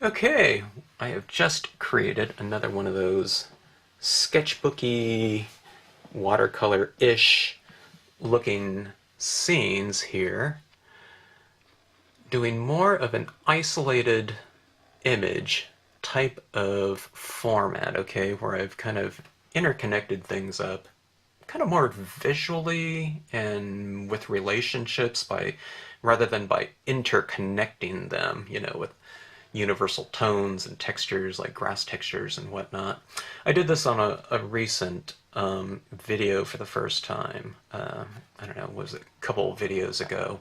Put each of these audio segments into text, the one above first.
Okay, I have just created another one of those sketchbooky, watercolor-ish looking scenes here, doing more of an isolated image type of format, okay, where I've kind of interconnected things up kind of more visually and with relationships by rather than by interconnecting them, with universal tones and textures like grass textures and whatnot. I did this on a recent video for the first time. I don't know, was it a couple of videos ago?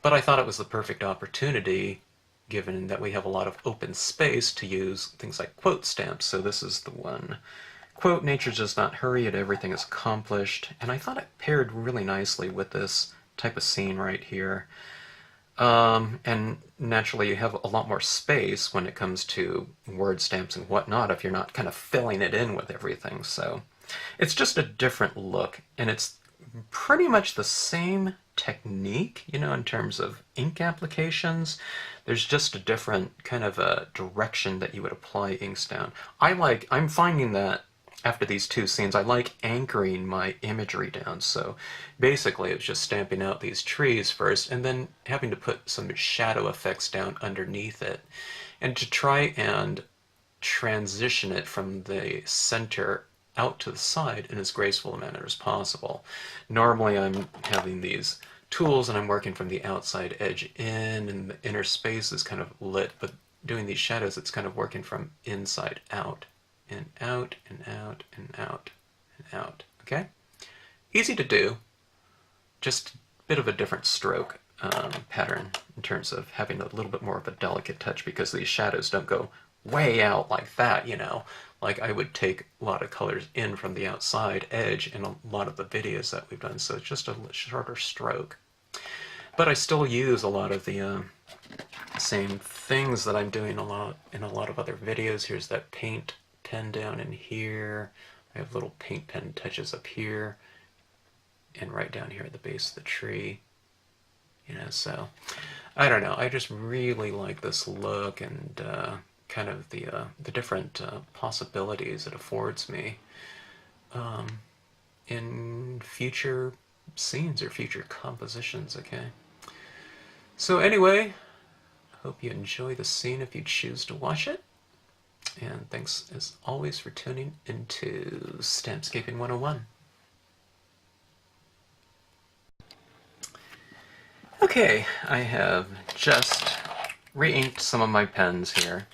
But I thought it was the perfect opportunity, given that we have a lot of open space, to use things like quote stamps. So this is the one. Quote, nature does not hurry and everything is accomplished. And I thought it paired really nicely with this type of scene right here. And naturally you have a lot more space when it comes to word stamps and whatnot if you're not kind of filling it in with everything. So it's just a different look, and it's pretty much the same technique, in terms of ink applications. There's just a different kind of a direction that you would apply inks down. I'm finding that after these two scenes, I like anchoring my imagery down. So basically it's just stamping out these trees first and then having to put some shadow effects down underneath it, and to try and transition it from the center out to the side in as graceful a manner as possible. Normally I'm having these tools and I'm working from the outside edge in, and the inner space is kind of lit, but doing these shadows, it's kind of working from inside out. And out, and out, and out, and out. Okay? Easy to do, just a bit of a different stroke pattern in terms of having a little bit more of a delicate touch, because these shadows don't go way out like that, like I would take a lot of colors in from the outside edge in a lot of the videos that we've done, so it's just a shorter stroke. But I still use a lot of the same things that I'm doing in a lot of other videos. Here's that paint pen down in here. I have little paint pen touches up here and right down here at the base of the tree. So I don't know. I just really like this look and kind of the different possibilities it affords me in future scenes or future compositions. Okay. So anyway, hope you enjoy the scene if you choose to watch it. And thanks, as always, for tuning into Stampscaping 101. Okay, I have just re-inked some of my pens here,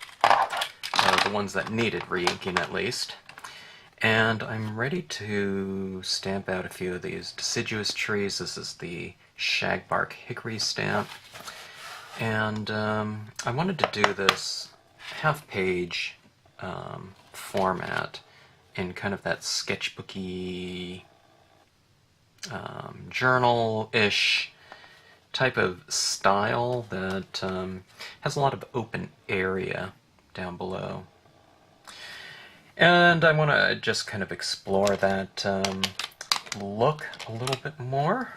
the ones that needed re-inking at least, and I'm ready to stamp out a few of these deciduous trees. This is the Shagbark Hickory stamp, and I wanted to do this half-page format in kind of that sketchbooky journal-ish type of style that has a lot of open area down below. And I want to just kind of explore that look a little bit more.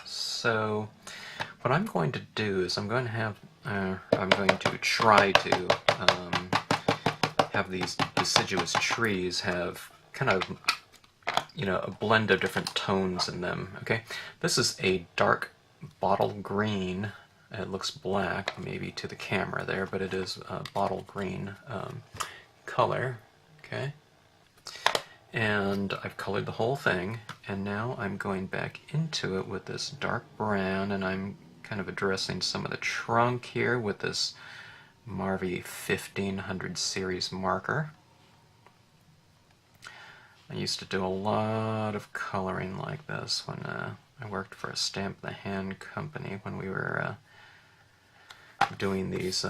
So what I'm going to do is I'm going to try to have these deciduous trees have kind of, a blend of different tones in them. Okay, this is a dark bottle green. It looks black maybe to the camera there, but it is a bottle green color. Okay, and I've colored the whole thing, and now I'm going back into it with this dark brown, and I'm kind of addressing some of the trunk here with this Marvy 1500 series marker. I used to do a lot of coloring like this when I worked for a Stamp the Hand company, when we were doing these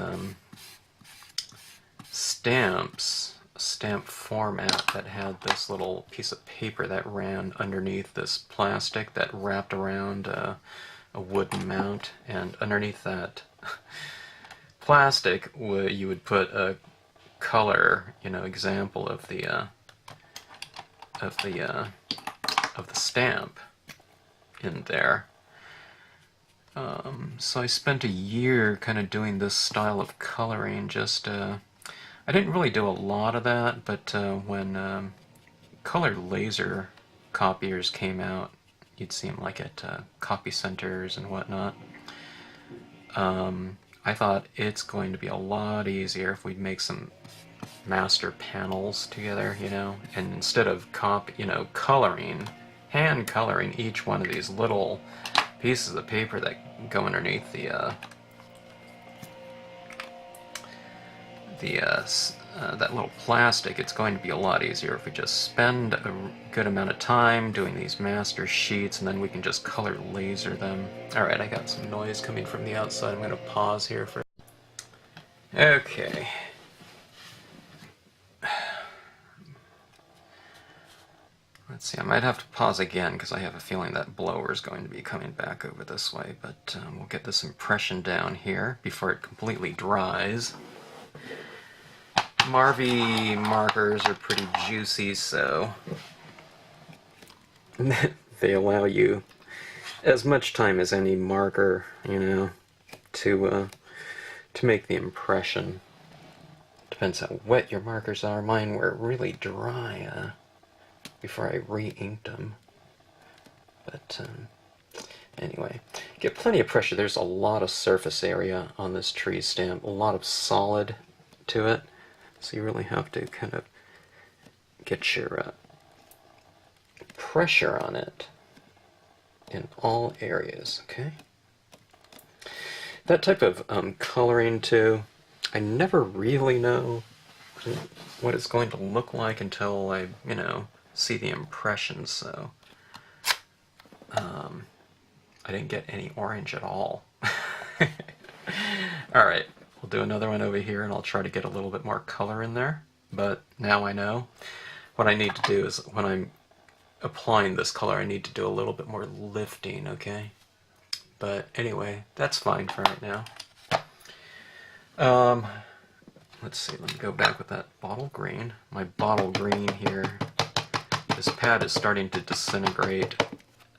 stamps, a stamp format that had this little piece of paper that ran underneath this plastic that wrapped around a wooden mount, and underneath that plastic you would put a color, example of the stamp in there. So I spent a year kind of doing this style of coloring. Just I didn't really do a lot of that, but when color laser copiers came out, you'd see them like at copy centers and whatnot. I thought it's going to be a lot easier if we'd make some master panels together, you know, and instead of hand coloring each one of these little pieces of paper that go underneath that little plastic, it's going to be a lot easier if we just spend a good amount of time doing these master sheets, and then we can just color laser them. Alright, I got some noise coming from the outside. I'm going to pause here for... Okay. Let's see, I might have to pause again because I have a feeling that blower is going to be coming back over this way, but we'll get this impression down here before it completely dries. Marvy markers are pretty juicy, so they allow you as much time as any marker, you know, to make the impression. Depends how wet your markers are. Mine were really dry before I re-inked them. But anyway, get plenty of pressure. There's a lot of surface area on this tree stamp, a lot of solid to it. So you really have to kind of get your pressure on it in all areas, okay? That type of coloring too, I never really know what it's going to look like until I, you know, see the impressions, so I didn't get any orange at all. Alright. We'll do another one over here, and I'll try to get a little bit more color in there. But now I know what I need to do is when I'm applying this color, I need to do a little bit more lifting, okay? But anyway, that's fine for right now. Let's see, let me go back with that bottle green. My bottle green here, this pad is starting to disintegrate.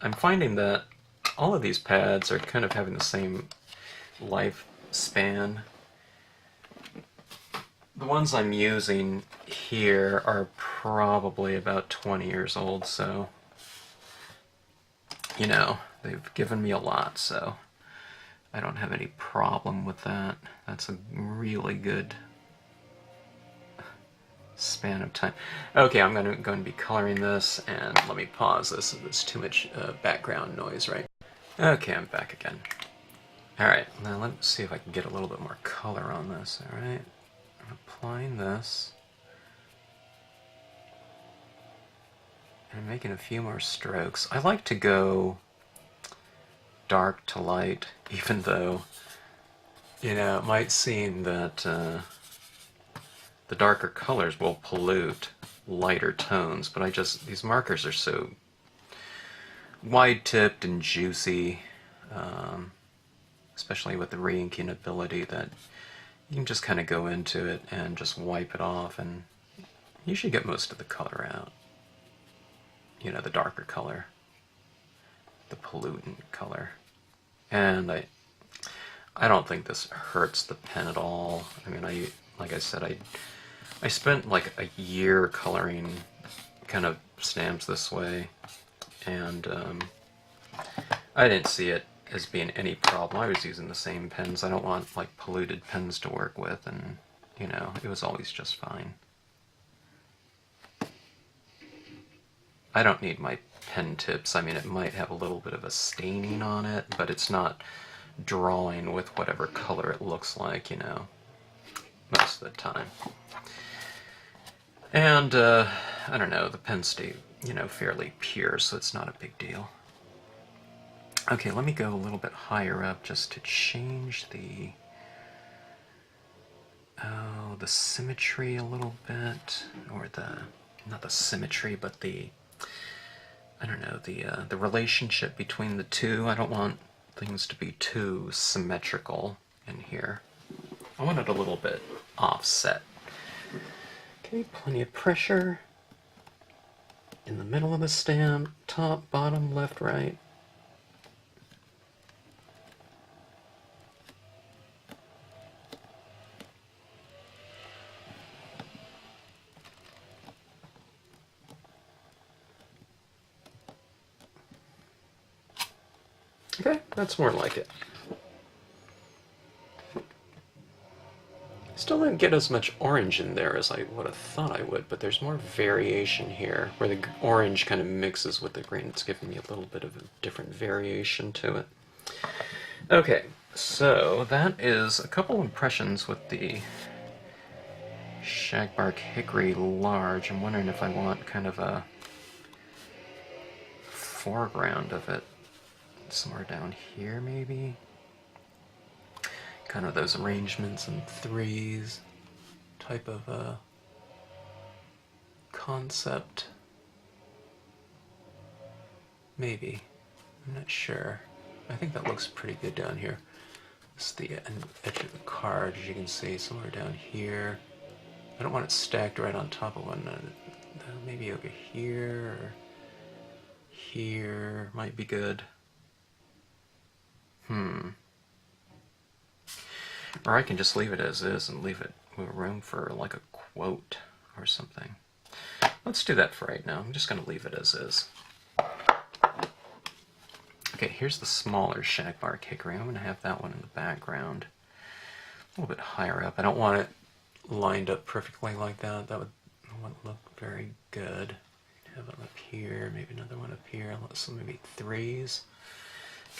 I'm finding that all of these pads are kind of having the same lifespan. The ones I'm using here are probably about 20 years old, so, you know, they've given me a lot, so I don't have any problem with that. That's a really good span of time. Okay, I'm going to be coloring this, and let me pause this. There's too much background noise, right? Okay, I'm back again. Alright, now let's see if I can get a little bit more color on this, alright? I'm applying this. And I'm making a few more strokes. I like to go dark to light, even though, you know, it might seem that the darker colors will pollute lighter tones, but these markers are so wide-tipped and juicy, especially with the re-inking ability, that you can just kind of go into it and just wipe it off, and you should get most of the color out. You know, the darker color, the pollutant color. And I don't think this hurts the pen at all. I mean, like I said, I spent like a year coloring kind of stamps this way, and I didn't see it as being any problem. I was using the same pens. I don't want like polluted pens to work with, and you know, it was always just fine. I don't need my pen tips. I mean, it might have a little bit of a staining on it, but it's not drawing with whatever color it looks like, you know, most of the time. And, I don't know, the pens stay, you know, fairly pure, so it's not a big deal. Okay, let me go a little bit higher up just to change the symmetry a little bit, or not the symmetry, but I don't know, the relationship between the two. I don't want things to be too symmetrical in here. I want it a little bit offset. Okay, plenty of pressure in the middle of the stamp, top, bottom, left, right. Okay, that's more like it. Still didn't get as much orange in there as I would have thought I would, but there's more variation here, where the orange kind of mixes with the green. It's giving me a little bit of a different variation to it. Okay, so that is a couple impressions with the Shagbark Hickory Lg. I'm wondering if I want kind of a foreground of it somewhere down here, maybe. Kind of those arrangements in threes type of concept. Maybe. I'm not sure. I think that looks pretty good down here. This is the edge of the card, as you can see, somewhere down here. I don't want it stacked right on top of one. Maybe over here or here might be good. Or I can just leave it as is and leave it with room for like a quote or something. Let's do that for right now. I'm just going to leave it as is. Okay, here's the smaller Shagbark Hickory. I'm going to have that one in the background. A little bit higher up. I don't want it lined up perfectly like that. That wouldn't look very good. Have it up here, maybe another one up here. So maybe threes.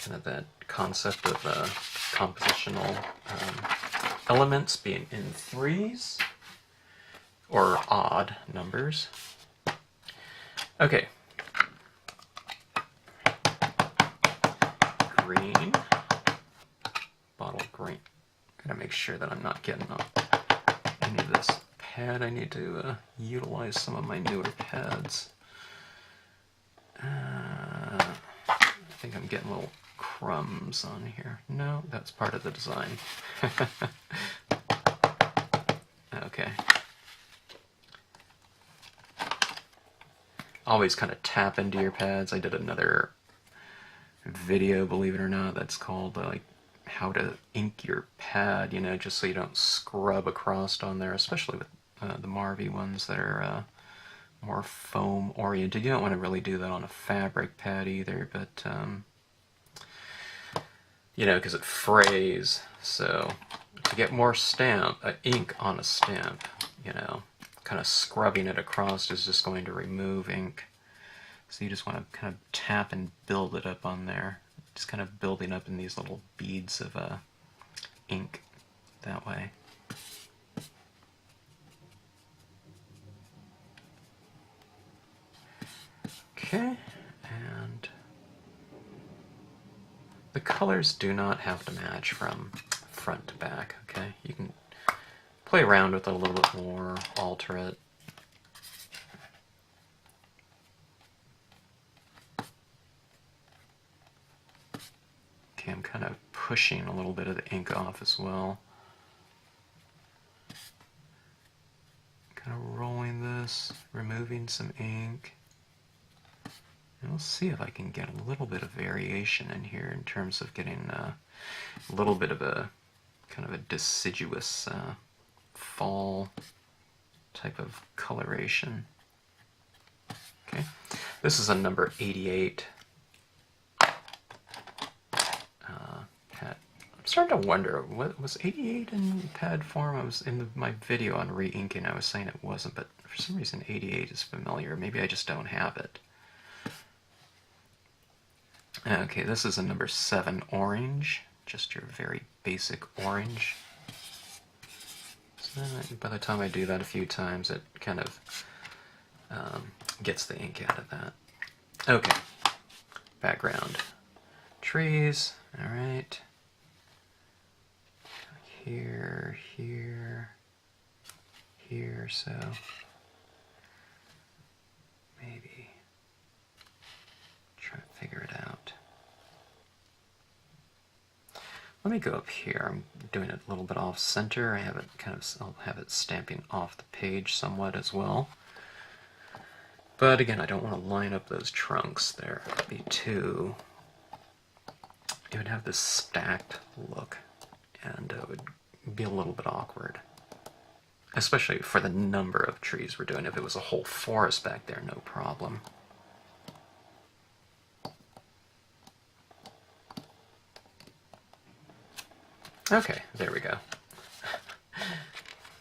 Kind of that concept of compositional elements being in threes or odd numbers. Okay. Green. Bottle green. Gotta make sure that I'm not getting any of this pad. I need to utilize some of my newer pads. I think I'm getting little crumbs on here. No, that's part of the design. Okay. Always kind of tap into your pads. I did another video, believe it or not, that's called like how to ink your pad, you know, just so you don't scrub across on there, especially with the Marvy ones that are more foam oriented. You don't want to really do that on a fabric pad either, but you know, because it frays. So to get more ink on a stamp, you know, kind of scrubbing it across is just going to remove ink. So you just want to kind of tap and build it up on there. Just kind of building up in these little beads of ink that way. Okay, and the colors do not have to match from front to back, okay? You can play around with it a little bit more, alter it. Okay, I'm kind of pushing a little bit of the ink off as well. Kind of rolling this, removing some ink. And we'll see if I can get a little bit of variation in here in terms of getting a little bit of a kind of a deciduous fall type of coloration. Okay, this is a number 88 pad. I'm starting to wonder, what was 88 in pad form? I was in my video on re-inking, I was saying it wasn't, but for some reason 88 is familiar. Maybe I just don't have it. Okay, this is a number 7 orange, just your very basic orange. So by the time I do that a few times, it kind of gets the ink out of that. Okay, background. Trees, alright. Here, here, here, so maybe try to figure it out. Let me go up here. I'm doing it a little bit off center. I have it I'll have it stamping off the page somewhat as well. But again, I don't want to line up those trunks there. It would be too, it would have this stacked look, and it would be a little bit awkward. Especially for the number of trees we're doing. If it was a whole forest back there, no problem. Okay, there we go.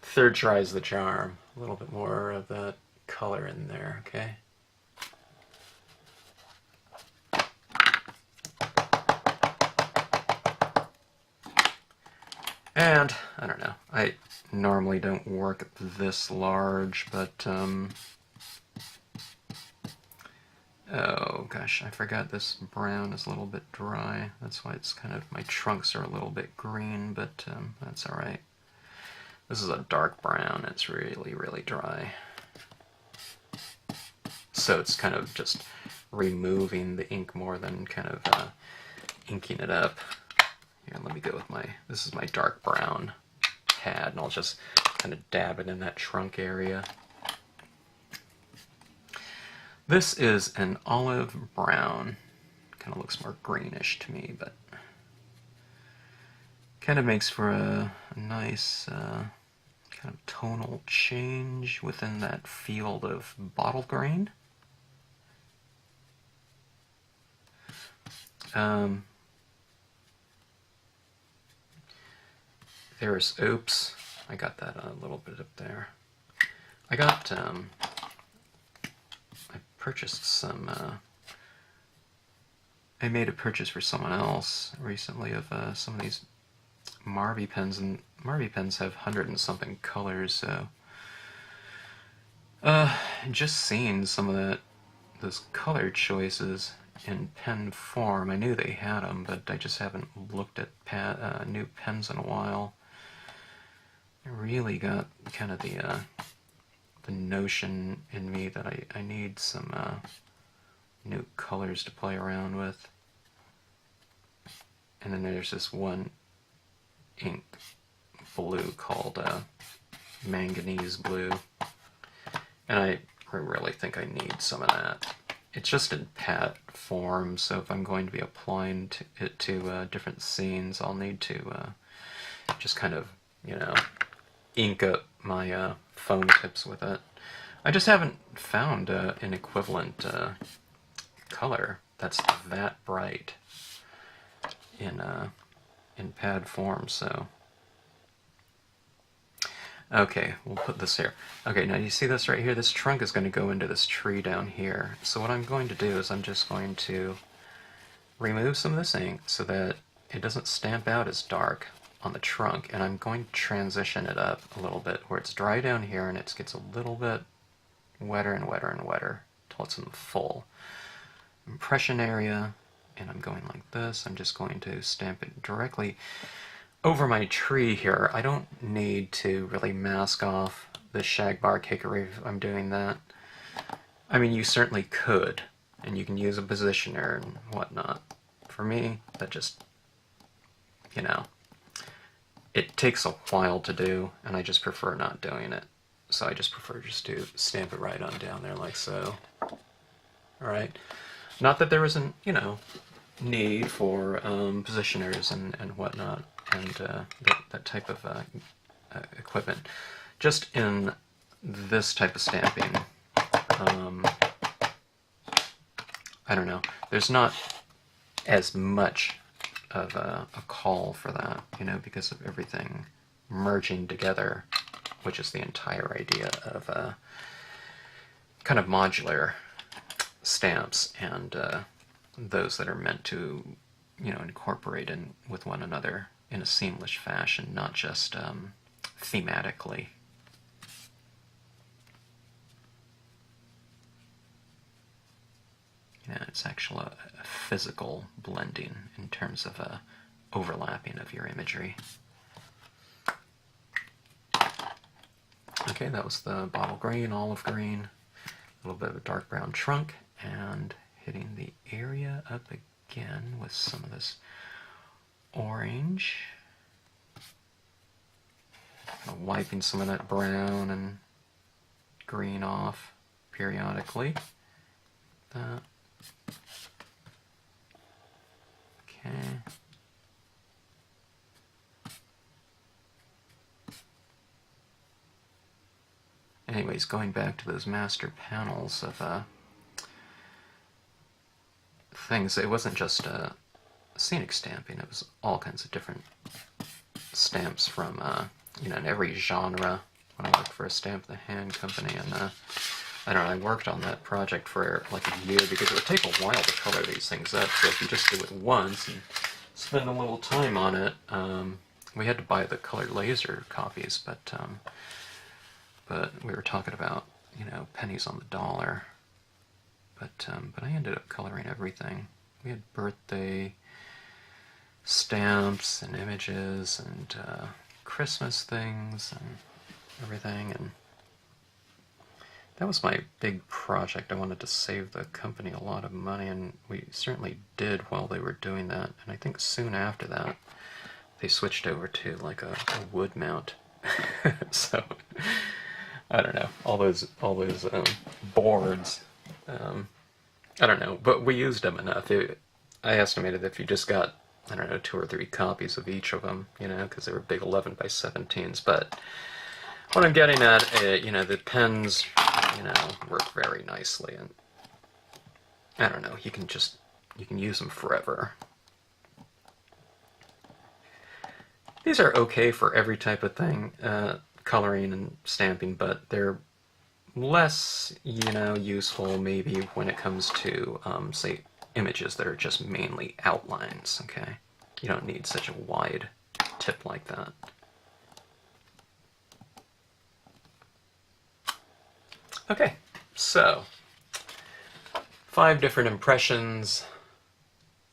Third try's the charm. A little bit more of that color in there, okay? And, I don't know, I normally don't work this large, but, oh gosh, I forgot this brown is a little bit dry. That's why it's kind of, my trunks are a little bit green, but that's alright. This is a dark brown, it's really, really dry. So it's kind of just removing the ink more than kind of inking it up. Here, let me go with my, this is my dark brown pad, and I'll just kind of dab it in that trunk area. This is an olive brown. Kind of looks more greenish to me, but kind of makes for a nice kind of tonal change within that field of bottle green. There's, oops, I got that a little bit up there. I got, I purchased some, I made a purchase for someone else recently of some of these Marvy pens, and Marvy pens have 100 and something colors, so just seeing some of those color choices in pen form, I knew they had them, but I just haven't looked at new pens in a while. I really got kind of the notion in me that I need some new colors to play around with. And then there's this one ink blue called manganese blue, and I really think I need some of that. It's just in pat form, so if I'm going to be applying it to different scenes, I'll need to just kind of, you know, ink up my phone tips with it. I just haven't found an equivalent color that's that bright in pad form, so. Okay, we'll put this here. Okay, now you see this right here? This trunk is going to go into this tree down here. So what I'm going to do is I'm just going to remove some of this ink so that it doesn't stamp out as dark on the trunk, and I'm going to transition it up a little bit where it's dry down here and it gets a little bit wetter and wetter and wetter until it's in the full impression area. And I'm going like this. I'm just going to stamp it directly over my tree here. I don't need to really mask off the Shagbark Hickory if I'm doing that. I mean, you certainly could, and you can use a positioner and whatnot. For me, that just, you know, it takes a while to do, and I just prefer not doing it. So I just prefer just to stamp it right on down there like so. Alright? Not that there isn't, you know, need for positioners and whatnot, and that type of equipment. Just in this type of stamping, I don't know, there's not as much of a call for that, you know, because of everything merging together, which is the entire idea of kind of modular stamps, and those that are meant to, you know, incorporate in with one another in a seamless fashion, not just thematically. Yeah, it's actually a physical blending in terms of overlapping of your imagery. Okay, that was the bottle green, olive green, a little bit of a dark brown trunk, and hitting the area up again with some of this orange. Kind of wiping some of that brown and green off periodically. That. Okay. Anyways, going back to those master panels of things, it wasn't just scenic stamping, it was all kinds of different stamps from, you know, in every genre when I worked for a Stamp the Hand company, and I don't know, I worked on that project for like a year because it would take a while to color these things up, so if you just do it once and spend a little time on it, we had to buy the colored laser copies, but we were talking about, you know, pennies on the dollar. But I ended up coloring everything. We had birthday stamps and images and Christmas things and everything, and that was my big project. I wanted to save the company a lot of money, and we certainly did while they were doing that. And I think soon after that, they switched over to like a wood mount. So I don't know, all those boards. I don't know, but we used them enough. I estimated if you just got, I don't know, 2 or 3 copies of each of them, you know, because they were big 11 by 17s. But what I'm getting at, you know, the pens, you know, work very nicely, and I don't know, you can use them forever. These are okay for every type of thing, coloring and stamping, but they're less, you know, useful maybe when it comes to, say, images that are just mainly outlines, okay? You don't need such a wide tip like that. Okay, so 5 different impressions,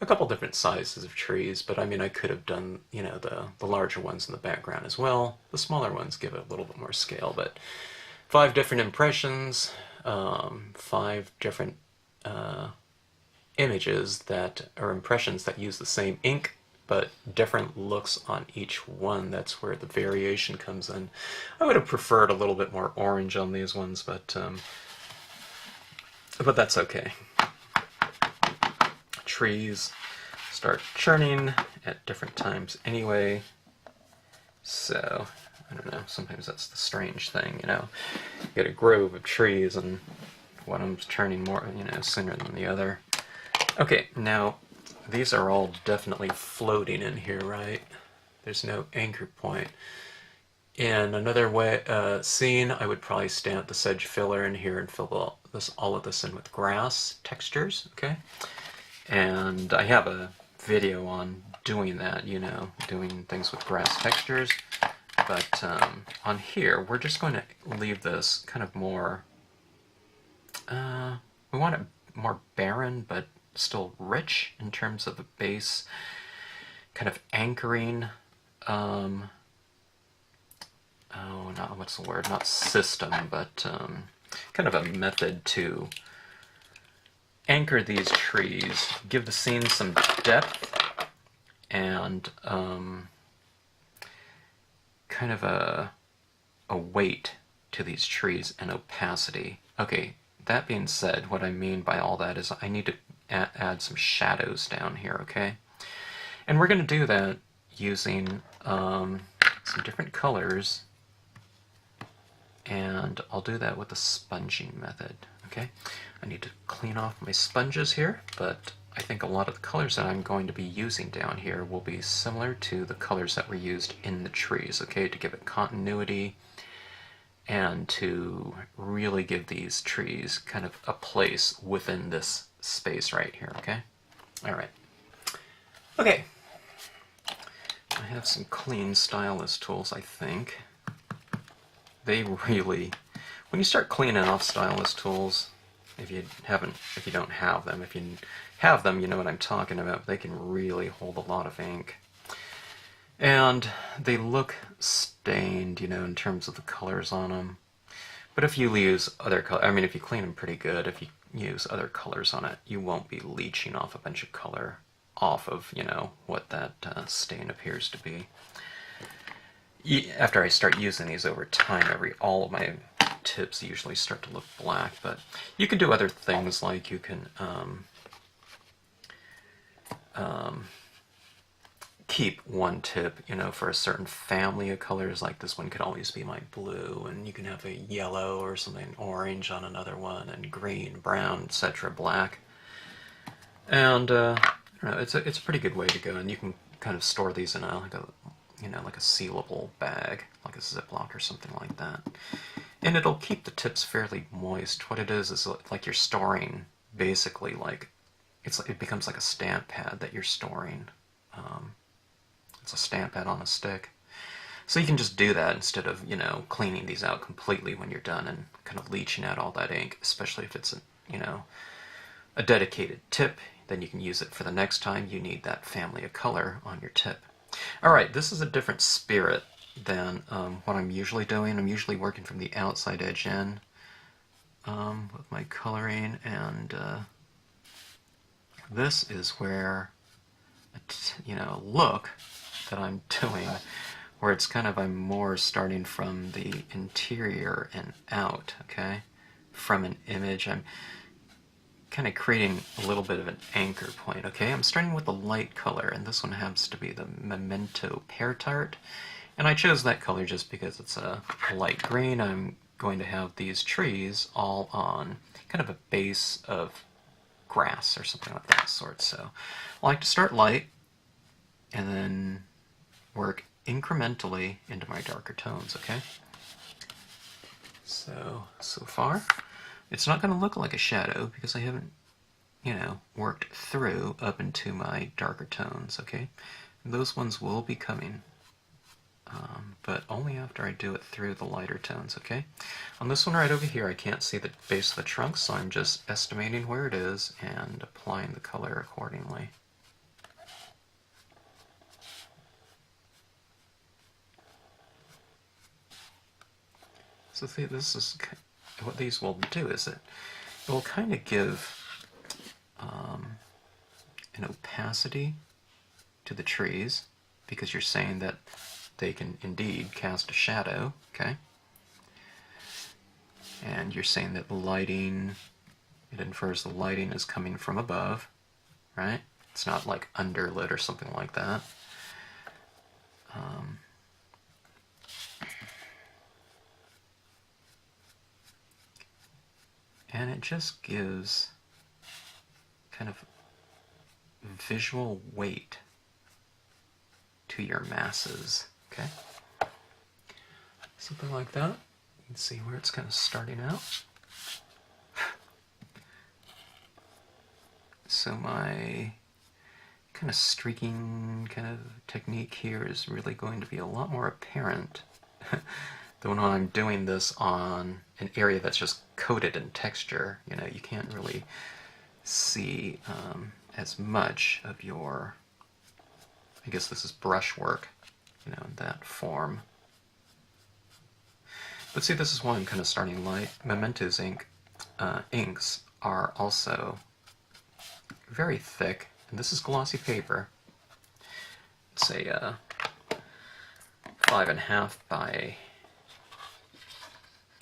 a couple different sizes of trees, but I mean I could have done, you know, the larger ones in the background as well. The smaller ones give it a little bit more scale, but 5 different impressions, 5 different images that are impressions that use the same ink, but different looks on each one. That's where the variation comes in. I would have preferred a little bit more orange on these ones, but that's okay. Trees start churning at different times anyway, so I don't know, sometimes that's the strange thing, you know. You get a grove of trees and one of them's turning more, you know, sooner than the other. Okay, now these are all definitely floating in here, right? There's no anchor point. In another way, scene, I would probably stamp the sedge filler in here and fill all of this in with grass textures, okay? And I have a video on doing that, you know, doing things with grass textures. But on here, we're just going to leave this kind of more, we want it more barren, but still rich in terms of the base, kind of anchoring, what's the word, not system, but kind of a method to anchor these trees, give the scene some depth, and kind of a weight to these trees and opacity. Okay, that being said, what I mean by all that is I need to add some shadows down here, okay? And we're going to do that using some different colors, and I'll do that with the sponging method, okay? I need to clean off my sponges here, but I think a lot of the colors that I'm going to be using down here will be similar to the colors that were used in the trees, okay, to give it continuity and to really give these trees kind of a place within this space right here, okay? All right. Okay. I have some clean stylus tools, I think. They really, when you start cleaning off stylus tools, if you don't have them, if you have them, you know what I'm talking about. They can really hold a lot of ink. And they look stained, you know, in terms of the colors on them. But if you use other color, I mean, if you clean them pretty good, if you use other colors on it, you won't be leaching off a bunch of color off of, you know, what that stain appears to be. After I start using these over time, all of my tips usually start to look black, but you can do other things, like you can keep one tip, you know, for a certain family of colors, like this one could always be my blue, and you can have a yellow or something orange on another one, and green, brown, etc., black. And I don't know, it's a pretty good way to go, and you can kind of store these in a you know, like a sealable bag, like a Ziploc or something like that. And it'll keep the tips fairly moist. What it is like you're storing, basically, like, it becomes like a stamp pad that you're storing. It's a stamp pad on a stick. So you can just do that instead of, you know, cleaning these out completely when you're done and kind of leaching out all that ink, especially if it's, you know, a dedicated tip. Then you can use it for the next time you need that family of color on your tip. Alright, this is a different spirit than what I'm usually doing. I'm usually working from the outside edge in with my coloring, and this is where, you know, look that I'm doing, where it's kind of, I'm more starting from the interior and out, okay? From an image, I'm kind of creating a little bit of an anchor point, okay? I'm starting with a light color, and this one happens to be the Memento Pear Tart, and I chose that color just because it's a light green. I'm going to have these trees all on kind of a base of grass or something like that sort, so I like to start light and then work incrementally into my darker tones, okay? So far, it's not going to look like a shadow because I haven't, you know, worked through up into my darker tones, okay? Those ones will be coming, but only after I do it through the lighter tones, okay? On this one right over here, I can't see the base of the trunk, so I'm just estimating where it is and applying the color accordingly. So see, this is what these will do, is it will kind of give an opacity to the trees, because you're saying that they can indeed cast a shadow, okay? And you're saying that the lighting, it infers the lighting is coming from above, right? It's not like underlit or something like that. And it just gives kind of visual weight to your masses, okay? Something like that. You can see where it's kind of starting out. So my kind of streaking kind of technique here is really going to be a lot more apparent than when I'm doing this on an area that's just coated in texture. You know, you can't really see as much of your, I guess this is brushwork, you know, in that form. But see, this is why I'm kind of starting light. Memento's inks are also very thick, and this is glossy paper. It's a 5.5 by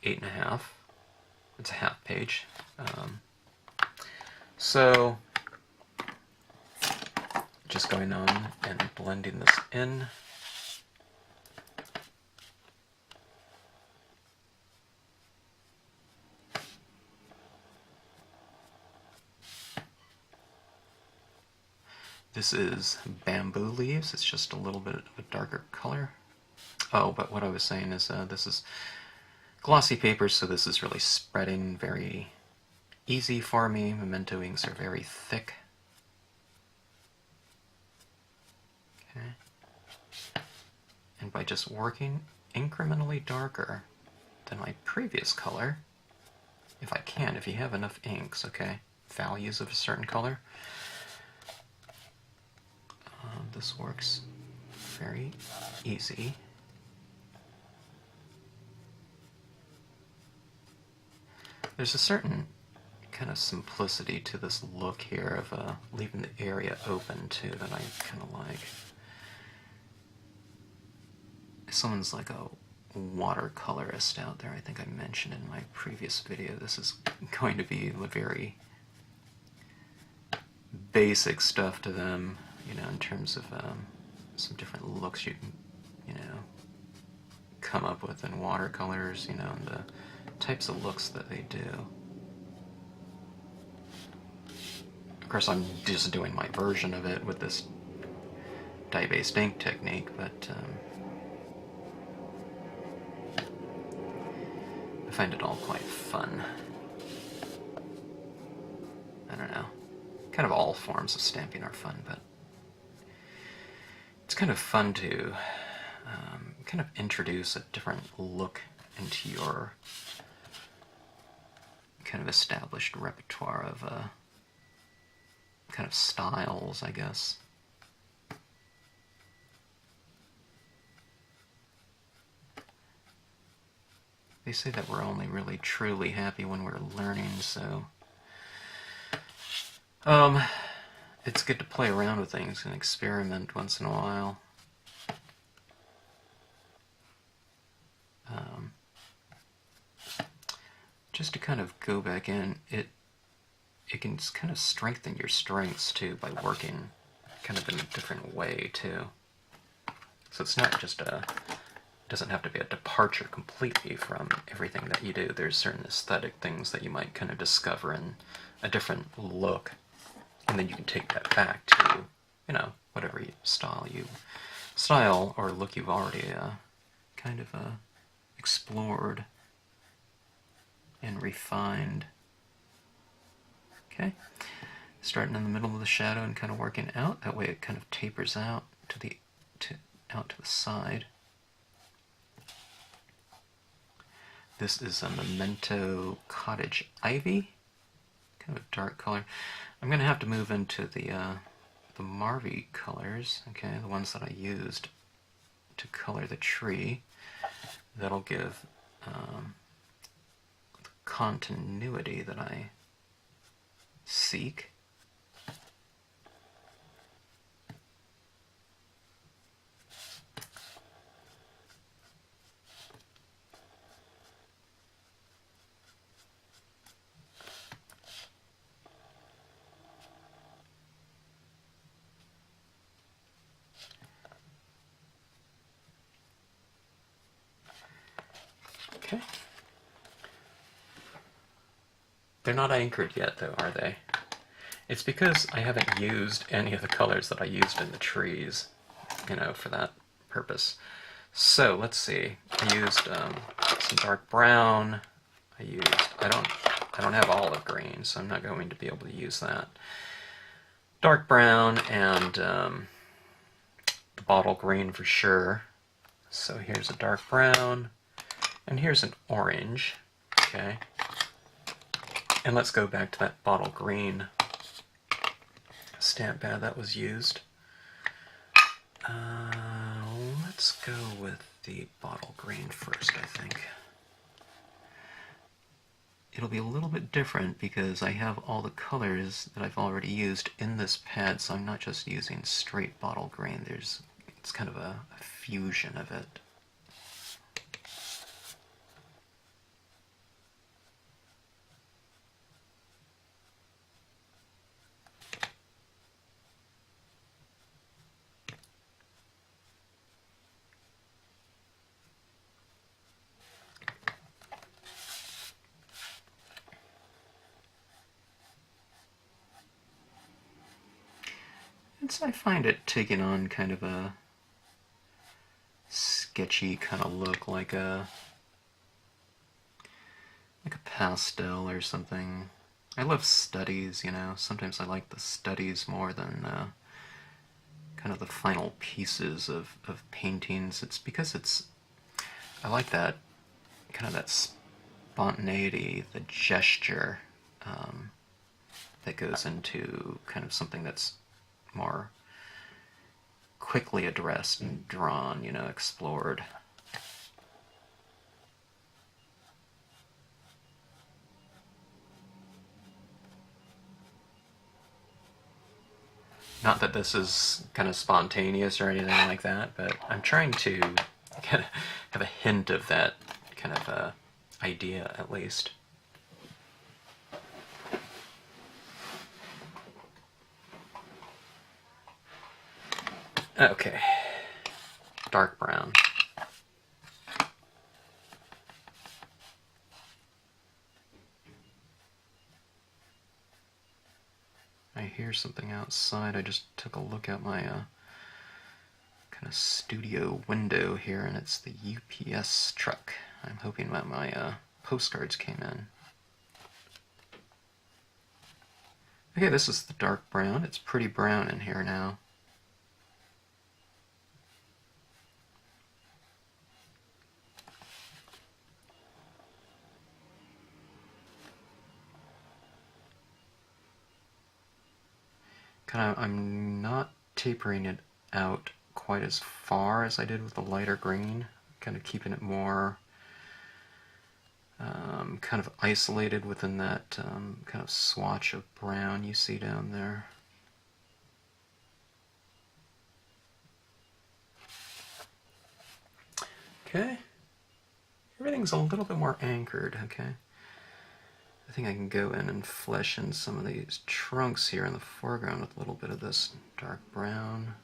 8.5. It's a half page. So just going on and blending this in. This is bamboo leaves. It's just a little bit of a darker color. Oh, but what I was saying is this is glossy paper, so this is really spreading very easy for me. Memento inks are very thick. Okay. And by just working incrementally darker than my previous color, if I can, if you have enough inks, okay, values of a certain color, this works very easy. There's a certain kind of simplicity to this look here of leaving the area open too that I kind of like. Someone's like a watercolorist out there, I think I mentioned in my previous video, this is going to be very basic stuff to them, you know, in terms of some different looks you can, you know, come up with in watercolors, you know, and the types of looks that they do. Of course, I'm just doing my version of it with this dye-based ink technique, but I find it all quite fun. I don't know. Kind of all forms of stamping are fun, but it's kind of fun to kind of introduce a different look into your kind of established repertoire of kind of styles, I guess. They say that we're only really truly happy when we're learning, so it's good to play around with things and experiment once in a while. Just to kind of go back in, it can kind of strengthen your strengths too by working kind of in a different way too. So it's not just doesn't have to be a departure completely from everything that you do. There's certain aesthetic things that you might kind of discover in a different look, and then you can take that back to, you know, whatever style or look you've already kind of explored and refined. Okay, starting in the middle of the shadow and kind of working out. That way it kind of tapers out to the side. This is a Memento Cottage Ivy, kind of a dark color. I'm going to have to move into the Marvy colors, okay, the ones that I used to color the tree. That'll give the continuity that I seek. Okay. They're not anchored yet, though, are they? It's because I haven't used any of the colors that I used in the trees, you know, for that purpose. So let's see. I used some dark brown. I don't have olive green, so I'm not going to be able to use that. Dark brown and the bottle green for sure. So here's a dark brown. And here's an orange, okay? And let's go back to that bottle green stamp pad that was used. Let's go with the bottle green first, I think. It'll be a little bit different because I have all the colors that I've already used in this pad, so I'm not just using straight bottle green. It's kind of a fusion of it. I find it taking on kind of a sketchy kind of look, like a pastel or something. I love studies, you know. Sometimes I like the studies more than kind of the final pieces of paintings. It's because I like that kind of that spontaneity, the gesture that goes into kind of something that's more quickly addressed and drawn, you know, explored. Not that this is kind of spontaneous or anything like that, but I'm trying to kind of have a hint of that kind of idea, at least. Okay, dark brown. I hear something outside. I just took a look at my kind of studio window here, and it's the UPS truck. I'm hoping that my postcards came in. Okay, this is the dark brown. It's pretty brown in here now. I'm not tapering it out quite as far as I did with the lighter green, kind of keeping it more kind of isolated within that kind of swatch of brown you see down there. Okay, everything's a little bit more anchored, okay. I think I can go in and flesh in some of these trunks here in the foreground with a little bit of this dark brown.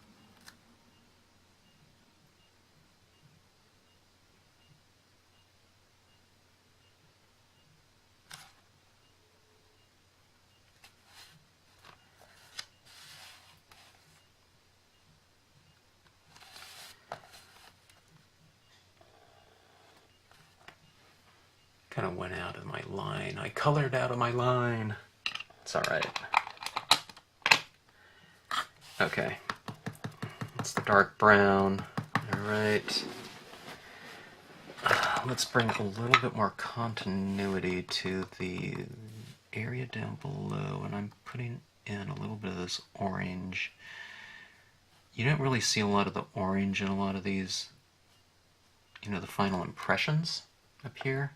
Kind of went out of my line. I colored out of my line. It's alright. Okay. It's the dark brown. Alright. Let's bring a little bit more continuity to the area down below, and I'm putting in a little bit of this orange. You don't really see a lot of the orange in a lot of these, you know, the final impressions up here.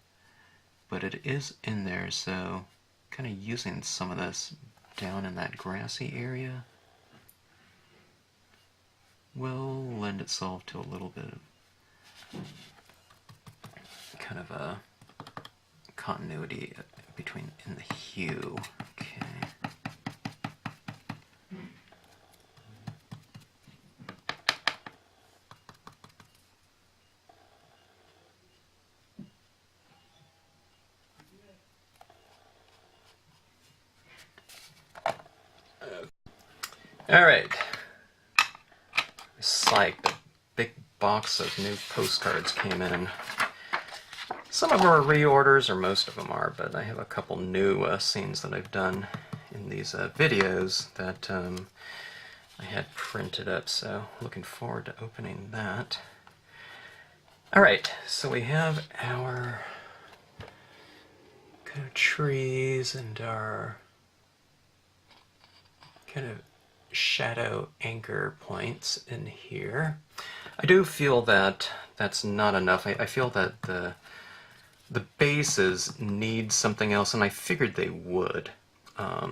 But it is in there, so kind of using some of this down in that grassy area will lend itself to a little bit of kind of a continuity between in the hue. Okay. Alright, it's like the big box of new postcards came in. Some of them are reorders, or most of them are, but I have a couple new scenes that I've done in these videos that I had printed up, so looking forward to opening that. Alright, so we have our kind of trees and our kind of shadow anchor points in here. I do feel that that's not enough. I feel that the bases need something else, and I figured they would.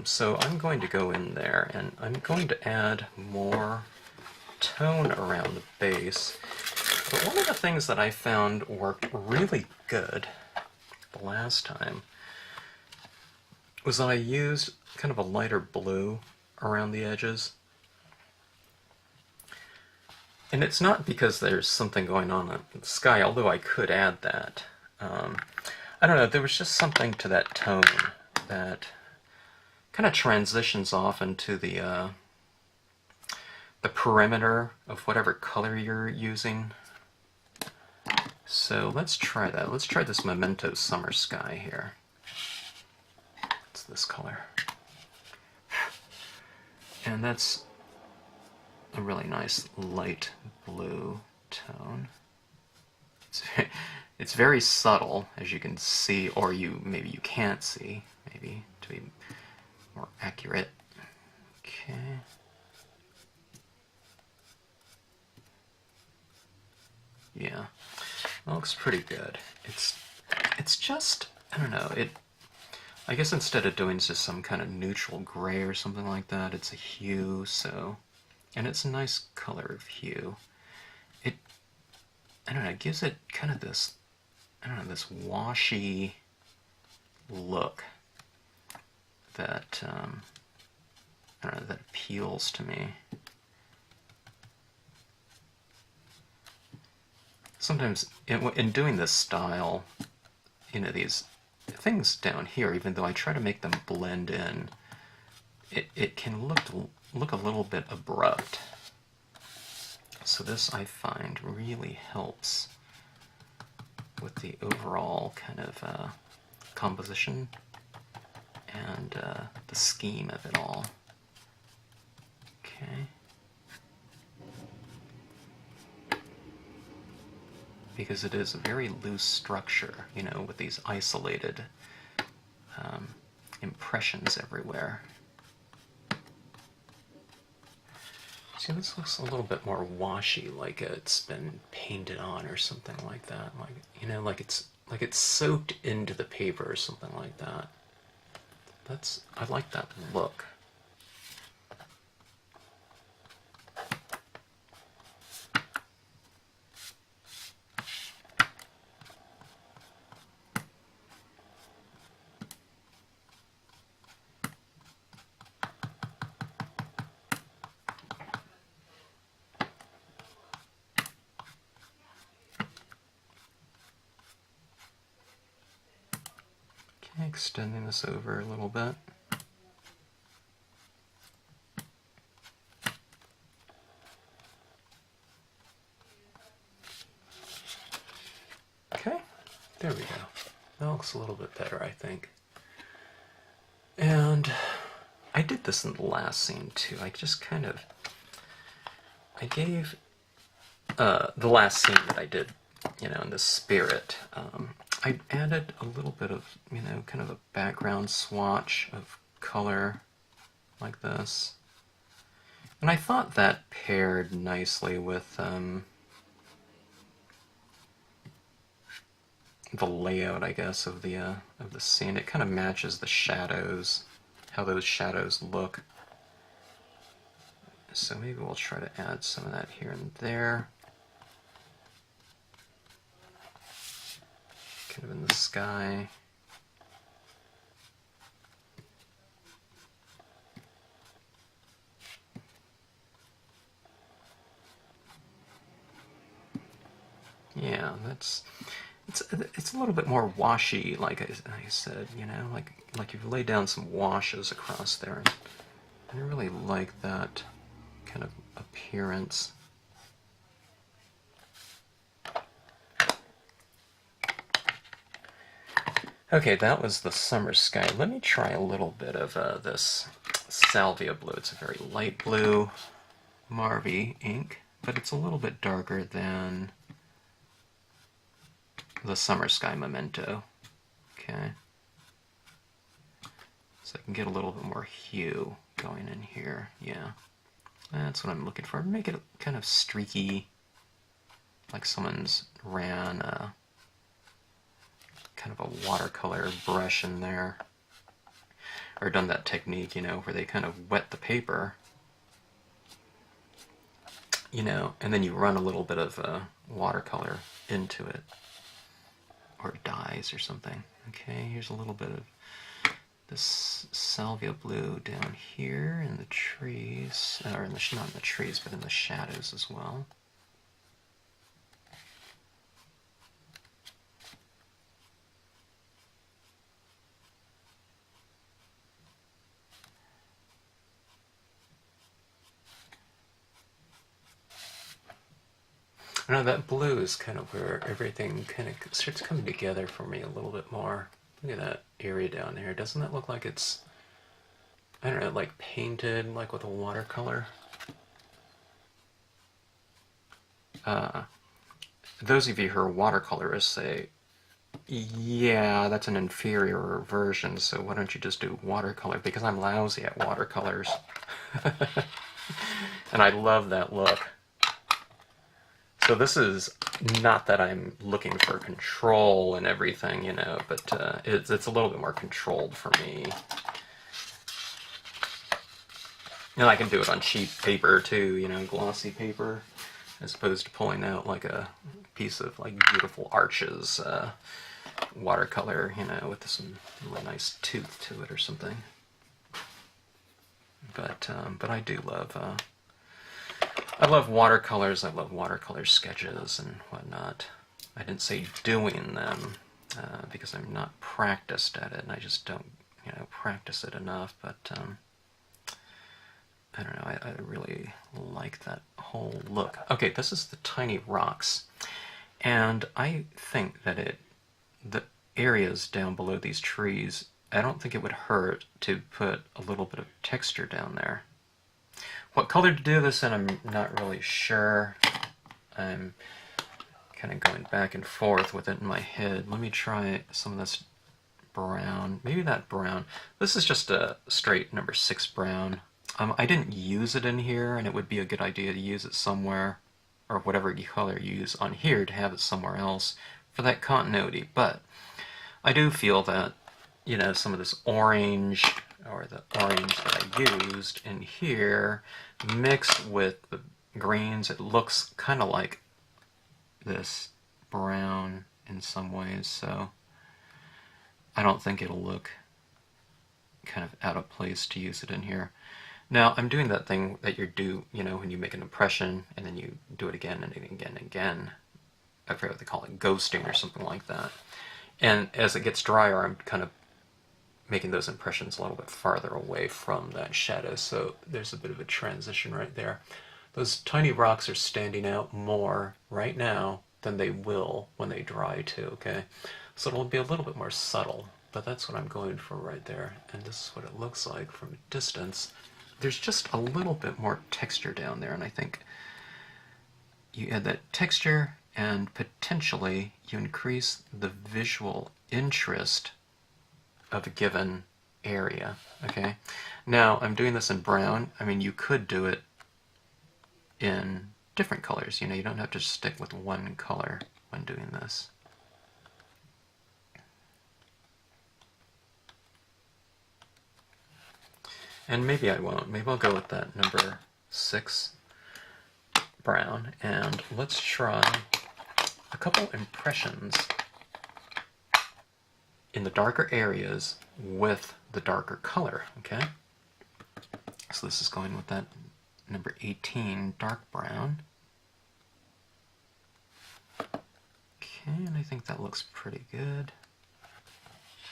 So I'm going to go in there and I'm going to add more tone around the base. But one of the things that I found worked really good the last time was that I used kind of a lighter blue around the edges. And it's not because there's something going on in the sky, although I could add that. I don't know, there was just something to that tone that kind of transitions off into the perimeter of whatever color you're using. So let's try that. Let's try this Memento Summer Sky here. It's this color. And that's a really nice light blue tone. It's very subtle, as you can see, or maybe you can't see, maybe, to be more accurate. Okay. Yeah, it looks pretty good. It's just, I don't know, I guess instead of doing just some kind of neutral gray or something like that, it's a hue, so, and it's a nice color of hue. I don't know, it gives it kind of this, I don't know, this washy look that, I don't know, that appeals to me. Sometimes, in doing this style, you know, these things down here, even though I try to make them blend in, it can look a little bit abrupt. So this, I find, really helps with the overall kind of composition and the scheme of it all. Okay. Because it is a very loose structure, you know, with these isolated impressions everywhere. See, this looks a little bit more washy, like it's been painted on or something like that. Like, you know, like it's soaked into the paper or something like that. I like that look. Extending this over a little bit. Okay, there we go. That looks a little bit better, I think. And I did this in the last scene too. I just kind of, I gave the last scene that I did, you know, in the spirit, I added a little bit of, you know, kind of a background swatch of color like this. And I thought that paired nicely with the layout, I guess, of the scene. It kind of matches the shadows, how those shadows look. So maybe we'll try to add some of that here and there. Kind of in the sky. Yeah, it's a little bit more washy, like I said, you know, like you've laid down some washes across there. I really like that kind of appearance. Okay, that was the summer sky. Let me try a little bit of this salvia blue. It's a very light blue Marvy ink, but it's a little bit darker than the summer sky Memento. Okay. So I can get a little bit more hue going in here. Yeah. That's what I'm looking for. Make it kind of streaky, like someone's ran kind of a watercolor brush in there, or done that technique, you know, where they kind of wet the paper, you know, and then you run a little bit of watercolor into it, or dyes or something. Okay, here's a little bit of this salvia blue down here in the trees, or in the, not in the trees, but in the shadows as well. I know that blue is kind of where everything kind of starts coming together for me a little bit more. Look at that area down there. Doesn't that look like it's, I don't know, like painted, like with a watercolor? Those of you who are watercolorists say, yeah, that's an inferior version, so why don't you just do watercolor? Because I'm lousy at watercolors. And I love that look. So this is not that I'm looking for control and everything, you know, but it's a little bit more controlled for me. And I can do it on cheap paper too, you know, glossy paper, as opposed to pulling out like a piece of like beautiful arches watercolor, you know, with some really nice tooth to it or something. But I do love. I love watercolors. I love watercolor sketches and whatnot. I didn't say doing them because I'm not practiced at it, and I just don't, you know, practice it enough. But I don't know. I really like that whole look. Okay, this is the tiny rocks. And I think that the areas down below these trees, I don't think it would hurt to put a little bit of texture down there. What color to do this in, I'm not really sure. I'm kind of going back and forth with it in my head. Let me try some of this brown. Maybe that brown. This is just a straight number 6 brown. I didn't use it in here, and it would be a good idea to use it somewhere, or whatever color you use on here, to have it somewhere else for that continuity. But I do feel that, you know, some of this orange, or the orange that I used in here, mixed with the greens, it looks kind of like this brown in some ways, so I don't think it'll look kind of out of place to use it in here. Now, I'm doing that thing that you do, you know, when you make an impression and then you do it again and again and again. I forget what they call it, ghosting or something like that. And as it gets drier, I'm kind of making those impressions a little bit farther away from that shadow, so there's a bit of a transition right there. Those tiny rocks are standing out more right now than they will when they dry too, okay? So it'll be a little bit more subtle, but that's what I'm going for right there. And this is what it looks like from a distance. There's just a little bit more texture down there, and I think you add that texture and potentially you increase the visual interest of a given area, okay? Now, I'm doing this in brown. I mean, you could do it in different colors. You know, you don't have to stick with one color when doing this. And maybe I won't. Maybe I'll go with that number 6 brown, and let's try a couple impressions in the darker areas with the darker color, okay? So this is going with that number 18 dark brown. Okay, and I think that looks pretty good.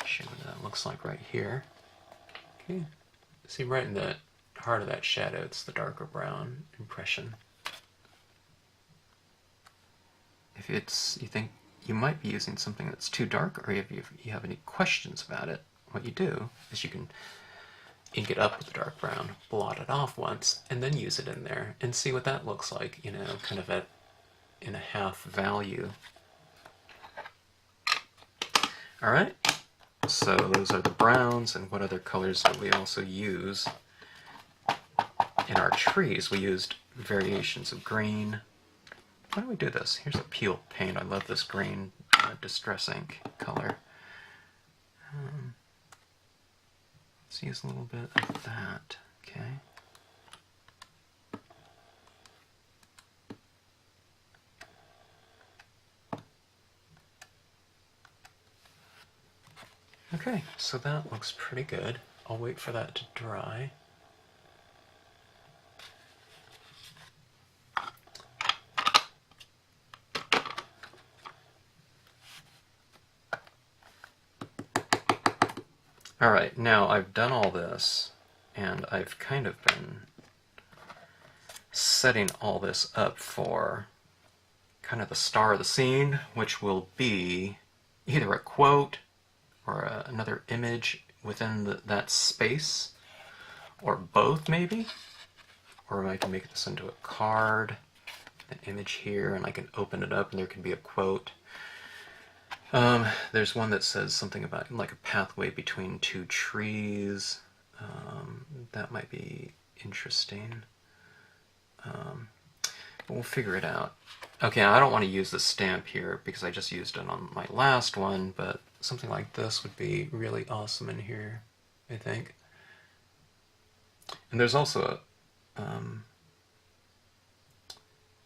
Show you what that looks like right here. Okay, see right in the heart of that shadow, it's the darker brown impression. If you think you might be using something that's too dark, or if you have any questions about it, what you do is you can ink it up with the dark brown, blot it off once, and then use it in there and see what that looks like, you know, kind of in a half value. Alright, so those are the browns, and what other colors did we also use? In our trees, we used variations of green. Why do we do this? Here's a peel paint. I love this green distress ink color. Let's use a little bit of that, okay? Okay, so that looks pretty good. I'll wait for that to dry. Alright, now I've done all this, and I've kind of been setting all this up for kind of the star of the scene, which will be either a quote or another image within that space, or both maybe, or I can make this into a card, an image here, and I can open it up and there can be a quote. There's one that says something about like a pathway between two trees. That might be interesting. But we'll figure it out. Okay, I don't want to use the stamp here because I just used it on my last one, but something like this would be really awesome in here, I think. And there's also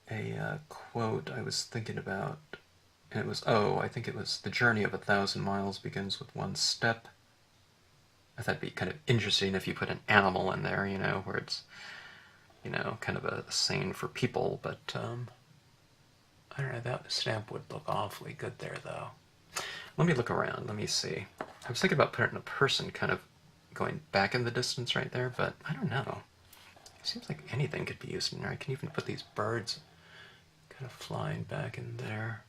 a quote I was thinking about. And it was, I think it was, "The journey of 1,000 miles begins with one step." I thought it'd be kind of interesting if you put an animal in there, you know, where it's, you know, kind of a saying for people, but I don't know, that stamp would look awfully good there, though. Let me look around, let me see. I was thinking about putting a person kind of going back in the distance right there, but I don't know. Seems like anything could be used in there. I can even put these birds kind of flying back in there.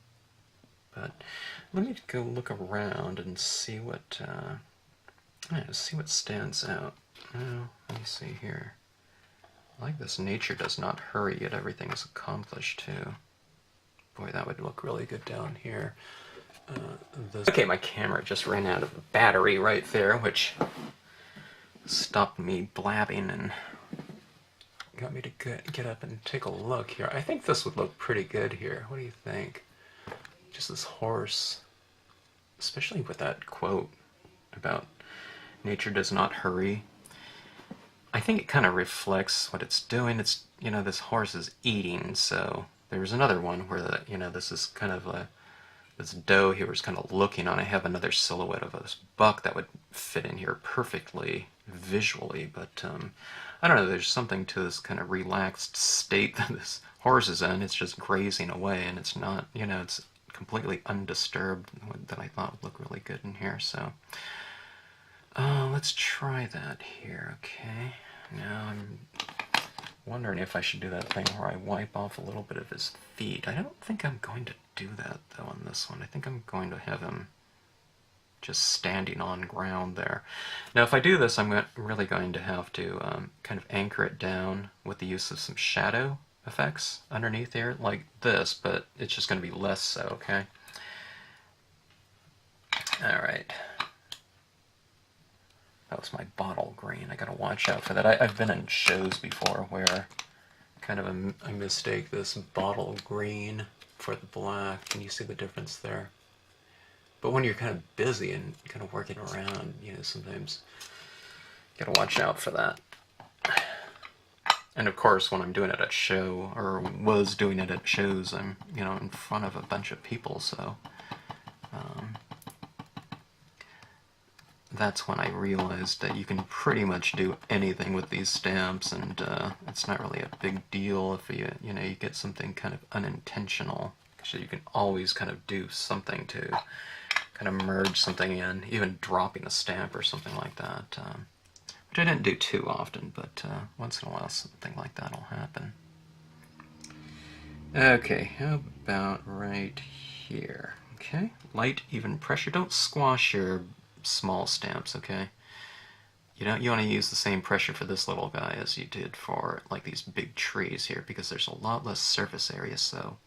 But let me go look around and see what stands out. Oh, let me see here. I like this nature does not hurry, yet everything is accomplished too. Boy, that would look really good down here. Okay, my camera just ran out of battery right there, which stopped me blabbing and got me to get up and take a look here. I think this would look pretty good here. What do you think? Just this horse, especially with that quote about nature does not hurry. I think it kind of reflects what it's doing. It's, you know, this horse is eating, so there's another one where, this is kind of this doe here is kind of looking on. I have another silhouette of this buck that would fit in here perfectly visually, but I don't know, there's something to this kind of relaxed state that this horse is in. It's just grazing away, and it's not, it's completely undisturbed, that I thought would look really good in here. So let's try that here. Okay, now I'm wondering if I should do that thing where I wipe off a little bit of his feet. I don't think I'm going to do that though on this one. I think I'm going to have him just standing on ground there. Now if I do this, I'm really going to have to kind of anchor it down with the use of some shadow effects underneath here, like this, but it's just going to be less so, okay? Alright. That was my bottle green. I gotta watch out for that. I've been in shows before where kind of I mistake this bottle green for the black. Can you see the difference there? But when you're kind of busy and kind of working around, sometimes you gotta watch out for that. And of course, when I'm doing it at show, or was doing it at shows, I'm, in front of a bunch of people, so that's when I realized that you can pretty much do anything with these stamps, and it's not really a big deal if you get something kind of unintentional, because you can always kind of do something to kind of merge something in, even dropping a stamp or something like that, which I didn't do too often, but once in a while something like that will happen. Okay, how about right here? Okay, light, even pressure. Don't squash your small stamps, okay? You want to use the same pressure for this little guy as you did for like these big trees here, because there's a lot less surface area, so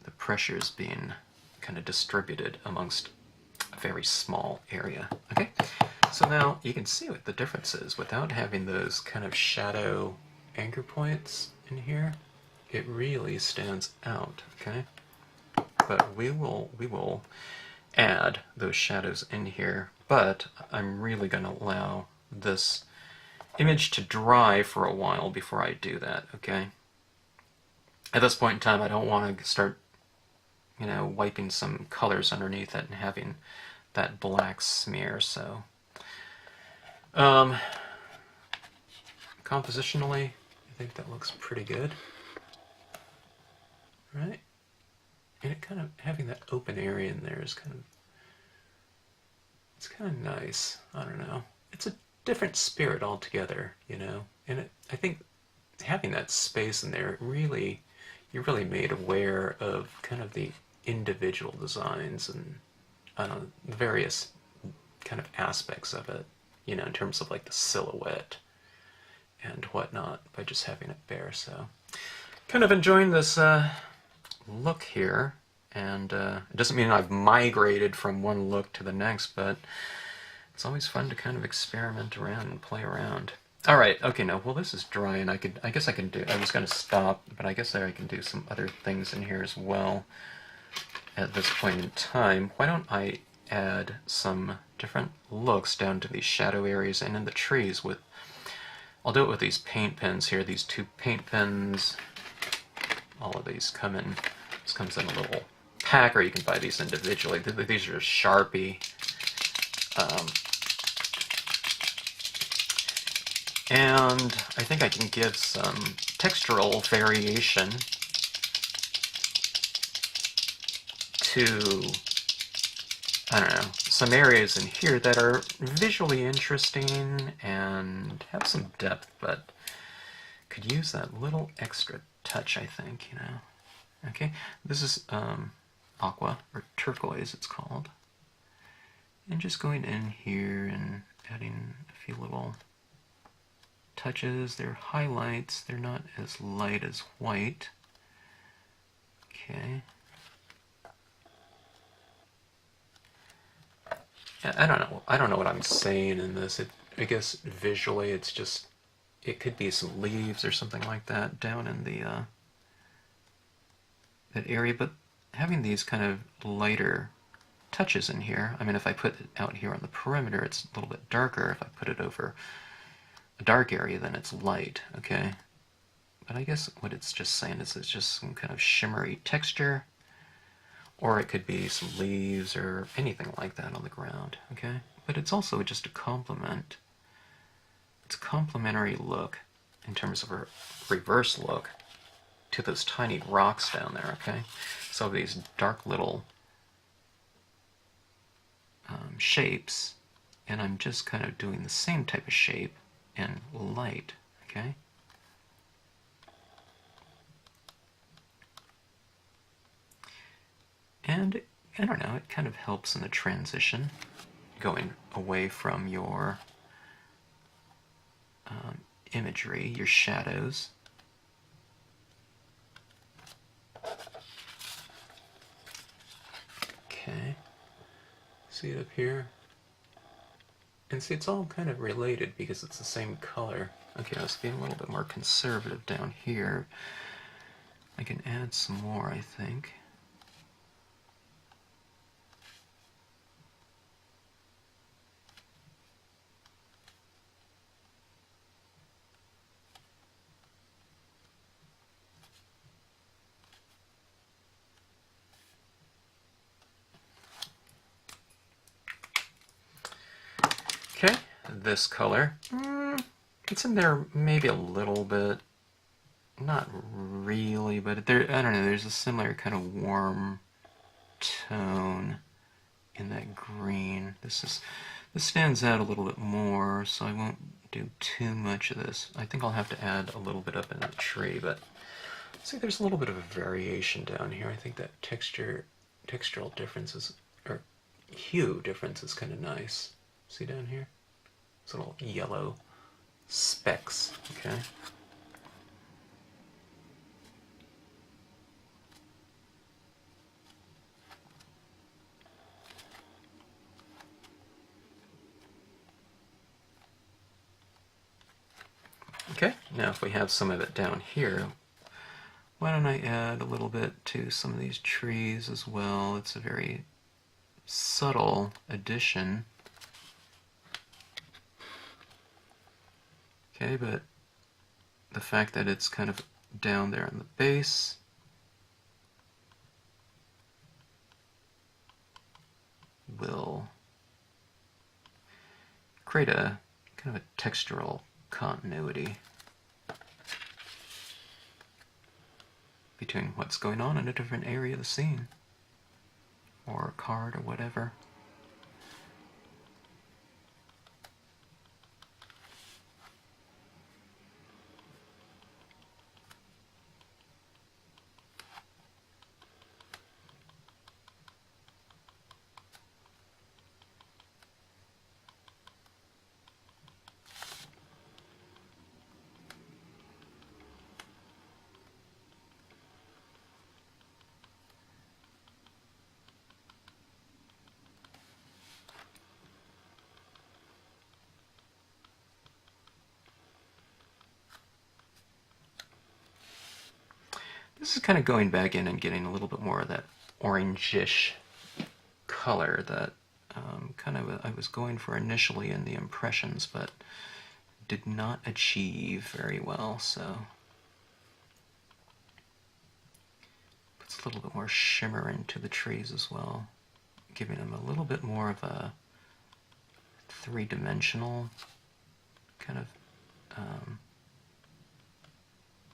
the pressure is being kind of distributed amongst a very small area. Okay, so now you can see what the difference is without having those kind of shadow anchor points in here. It really stands out, okay? But we will add those shadows in here, but I'm really going to allow this image to dry for a while before I do that, okay? At this point in time, I don't want to start, wiping some colors underneath it and having that black smear, so compositionally, I think that looks pretty good, right? And it kind of, having that open area in there is it's kind of nice. I don't know. It's a different spirit altogether, And I think having that space in there, you're really made aware of kind of the individual designs and the various kind of aspects of it, in terms of like the silhouette and whatnot, by just having it bare. So kind of enjoying this look here, and it doesn't mean I've migrated from one look to the next, but it's always fun to kind of experiment around and play around. Alright, okay, now, well, this is dry, and I guess I can do, I was going to stop, but I guess I can do some other things in here as well at this point in time. Why don't I add some different looks down to these shadow areas and in the trees with, I'll do it with these paint pens here, these two paint pens. All of these come in, this comes in a little pack, or you can buy these individually. These are Sharpie. And I think I can give some textural variation to, I don't know, some areas in here that are visually interesting and have some depth, but could use that little extra touch, I think, you know. Okay, this is aqua, or turquoise it's called. And just going in here and adding a few little touches. They're highlights, they're not as light as white. Okay. I don't know what I'm saying in this. I guess visually it's just, it could be some leaves or something like that down in the that area, but having these kind of lighter touches in here, I mean, if I put it out here on the perimeter, it's a little bit darker. If I put it over a dark area, then it's light, okay? But I guess what it's just saying is it's just some kind of shimmery texture, or it could be some leaves or anything like that on the ground, okay? But it's also just a complement. It's a complementary look in terms of a reverse look to those tiny rocks down there, okay? So these dark little shapes, and I'm just kind of doing the same type of shape in light, okay? And, I don't know, it kind of helps in the transition, going away from your imagery, your shadows. Okay, see it up here? And see, it's all kind of related because it's the same color. Okay, let's be a little bit more conservative down here. I can add some more, I think. Okay, this color, it's in there maybe a little bit, not really, but there, I don't know, there's a similar kind of warm tone in that green. This stands out a little bit more, so I won't do too much of this. I think I'll have to add a little bit up in the tree, but see, there's a little bit of a variation down here. I think that textural differences, or hue difference is kind of nice. See down here? Those little yellow specks, okay? Okay, now if we have some of it down here, why don't I add a little bit to some of these trees as well? It's a very subtle addition. Okay, but the fact that it's kind of down there on the base will create a kind of a textural continuity between what's going on in a different area of the scene, or a card, or whatever. This is kind of going back in and getting a little bit more of that orangish color that kind of I was going for initially in the impressions, but did not achieve very well, so puts a little bit more shimmer into the trees as well, giving them a little bit more of a three-dimensional kind of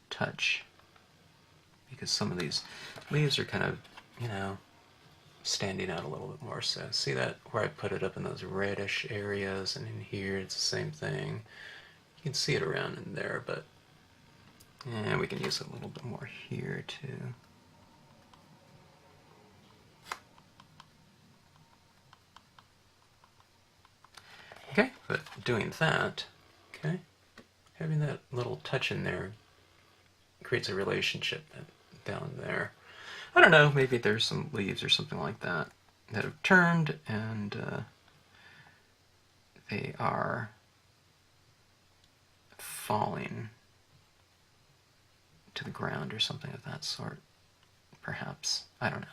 touch, because some of these leaves are kind of, you know, standing out a little bit more. So see that where I put it up in those reddish areas, and in here it's the same thing. You can see it around in there, but And we can use a little bit more here too. Okay, but doing that, okay, having that little touch in there creates a relationship down there. I don't know, maybe there's some leaves or something like that that have turned and they are falling to the ground or something of that sort, perhaps. I don't know.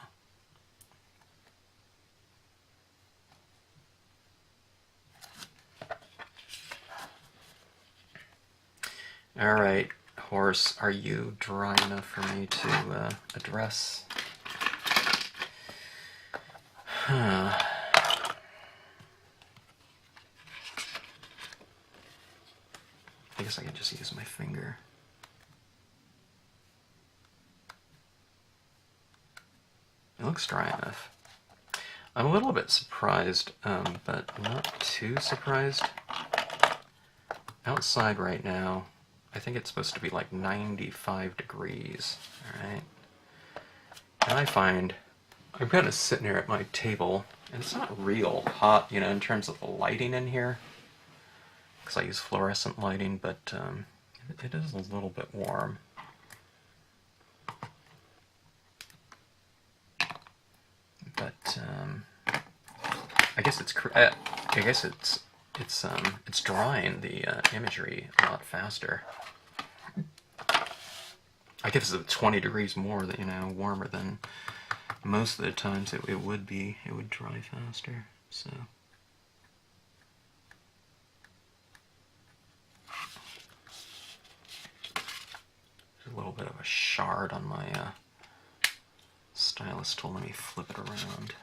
All right, horse, are you dry enough for me to address? I guess I can just use my finger. It looks dry enough. I'm a little bit surprised, but not too surprised. Outside right now, I think it's supposed to be like 95 degrees, alright? And I find I'm kind of sitting here at my table, and it's not real hot, you know, in terms of the lighting in here, because I use fluorescent lighting, but it is a little bit warm. But I guess it's drying the imagery a lot faster. I guess it's 20 degrees more, you know, warmer than most of the times it would be. It would dry faster. So there's a little bit of a shard on my stylus tool. Let me flip it around.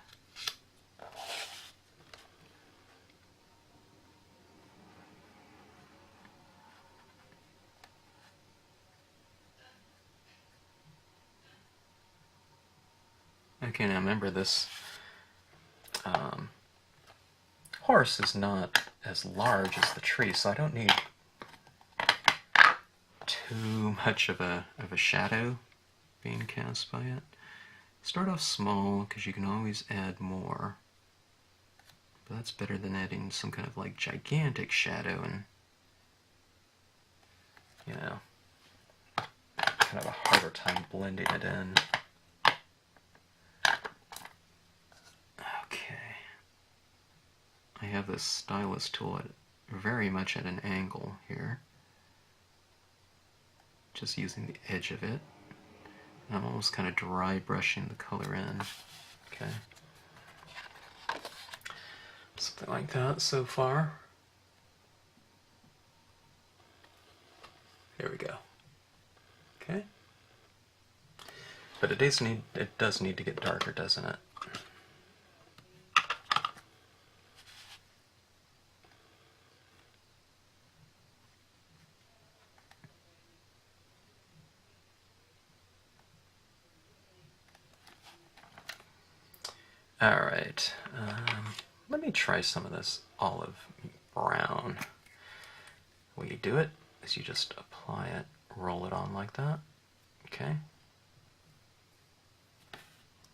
Okay, now remember this horse is not as large as the tree, so I don't need too much of a shadow being cast by it. Start off small, because you can always add more. But that's better than adding some kind of like gigantic shadow and, you know, kind of a harder time blending it in. Okay. I have this stylus tool very much at an angle here. Just using the edge of it. And I'm almost kind of dry brushing the color in. Okay. Something like that so far. There we go. Okay. But it does need to get darker, doesn't it? Alright, let me try some of this olive brown. The way you do it is you just apply it, roll it on like that, okay?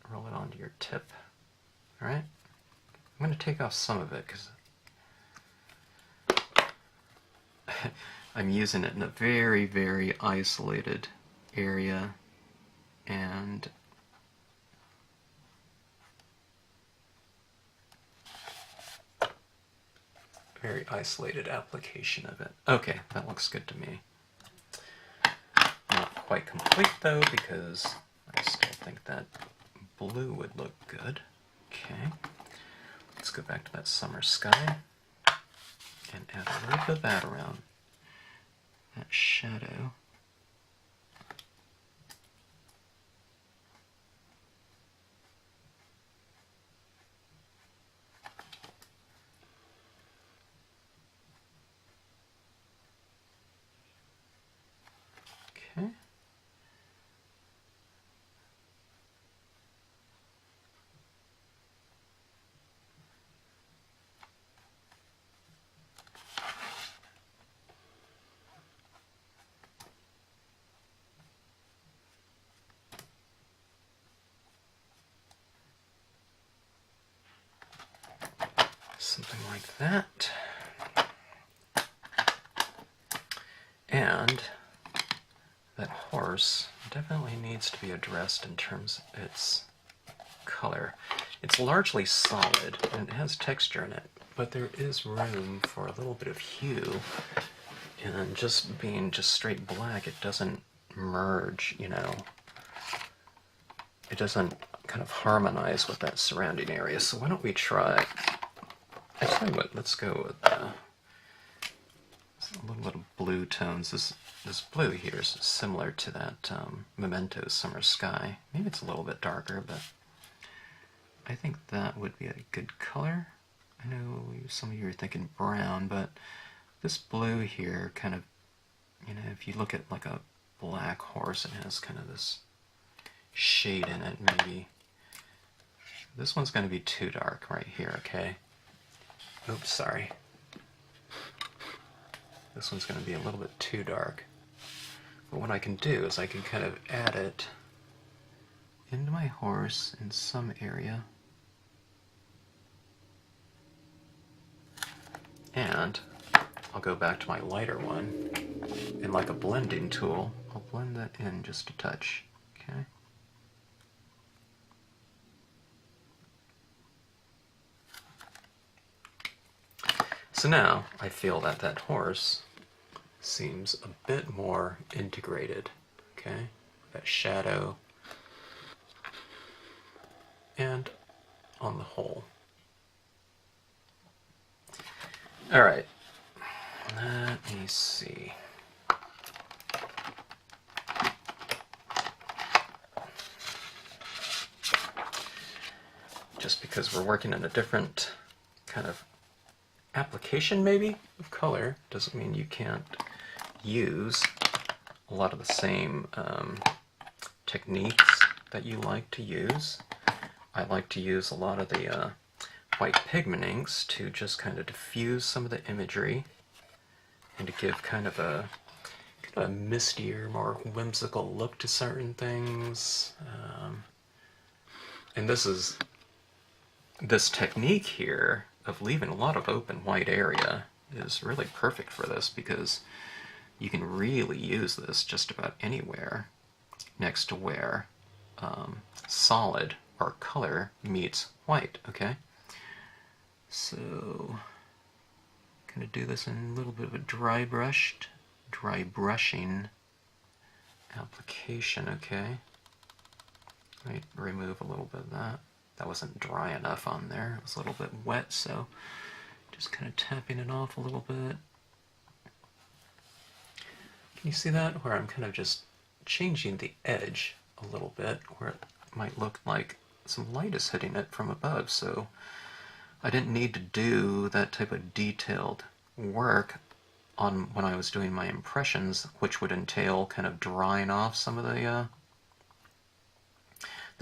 Roll it onto your tip, alright? I'm going to take off some of it because I'm using it in a very, very isolated area, and very isolated application of it. Okay, that looks good to me. Not quite complete though, because I still think that blue would look good. Okay, let's go back to that summer sky and add a little bit of that around that shadow. Okay. Something like that. And that horse definitely needs to be addressed in terms of its color. It's largely solid and it has texture in it, but there is room for a little bit of hue. And just being just straight black, it doesn't merge, you know. It doesn't kind of harmonize with that surrounding area. So why don't we try, I tell you what, let's go with a little bit of blue tones. This blue here is similar to that Memento Summer Sky. Maybe it's a little bit darker, but I think that would be a good color. I know some of you are thinking brown, but this blue here kind of, you know, if you look at like a black horse, it has kind of this shade in it, maybe. This one's going to be too dark right here, okay? Oops, sorry. This one's going to be a little bit too dark. But what I can do is I can kind of add it into my horse in some area. And I'll go back to my lighter one, and like a blending tool, I'll blend that in just a touch, okay? So now I feel that that horse seems a bit more integrated, okay? That shadow and on the whole. All right, let me see. Just because we're working in a different kind of application maybe of color doesn't mean you can't use a lot of the same techniques that you like to use. I like to use a lot of the white pigment inks to just kind of diffuse some of the imagery and to give kind of a mistier, more whimsical look to certain things. And this technique here of leaving a lot of open white area is really perfect for this, because you can really use this just about anywhere next to where solid or color meets white, okay? So, gonna do this in a little bit of a dry brushing application, okay? Let me remove a little bit of that. That wasn't dry enough on there. It was a little bit wet, so just kind of tapping it off a little bit. Can you see that? Where I'm kind of just changing the edge a little bit, where it might look like some light is hitting it from above, so I didn't need to do that type of detailed work on when I was doing my impressions, which would entail kind of drying off some of the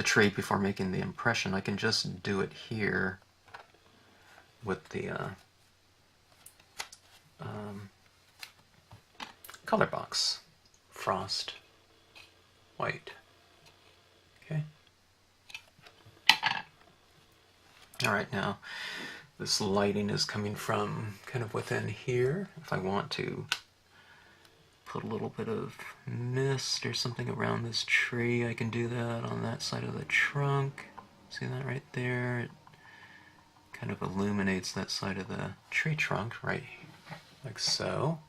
tree before making the impression. I can just do it here with the Colorbox Frost White. Okay. Alright, now this lighting is coming from kind of within here. If I want to put a little bit of mist or something around this tree, I can do that on that side of the trunk. See that right there? It kind of illuminates that side of the tree trunk, right, like so.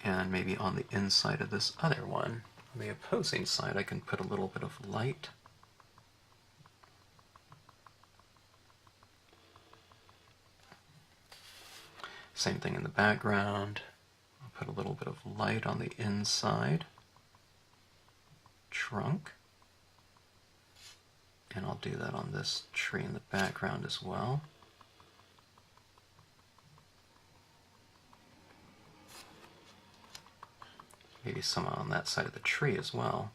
And maybe on the inside of this other one, on the opposing side, I can put a little bit of light. Same thing in the background. I'll put a little bit of light on the inside trunk. And I'll do that on this tree in the background as well. Maybe some on that side of the tree as well.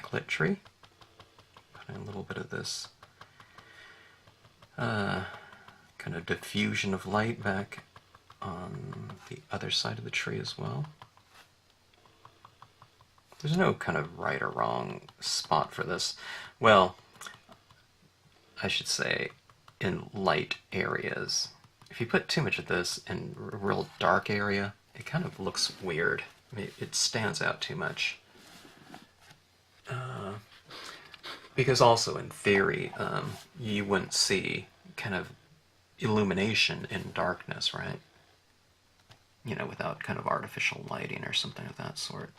backlit tree. Put in a little bit of this kind of diffusion of light back on the other side of the tree as well. There's no kind of right or wrong spot for this. Well, I should say in light areas. If you put too much of this in a real dark area, it kind of looks weird. I mean, it stands out too much. Because also, in theory, you wouldn't see kind of illumination in darkness, right? You know, without kind of artificial lighting or something of that sort.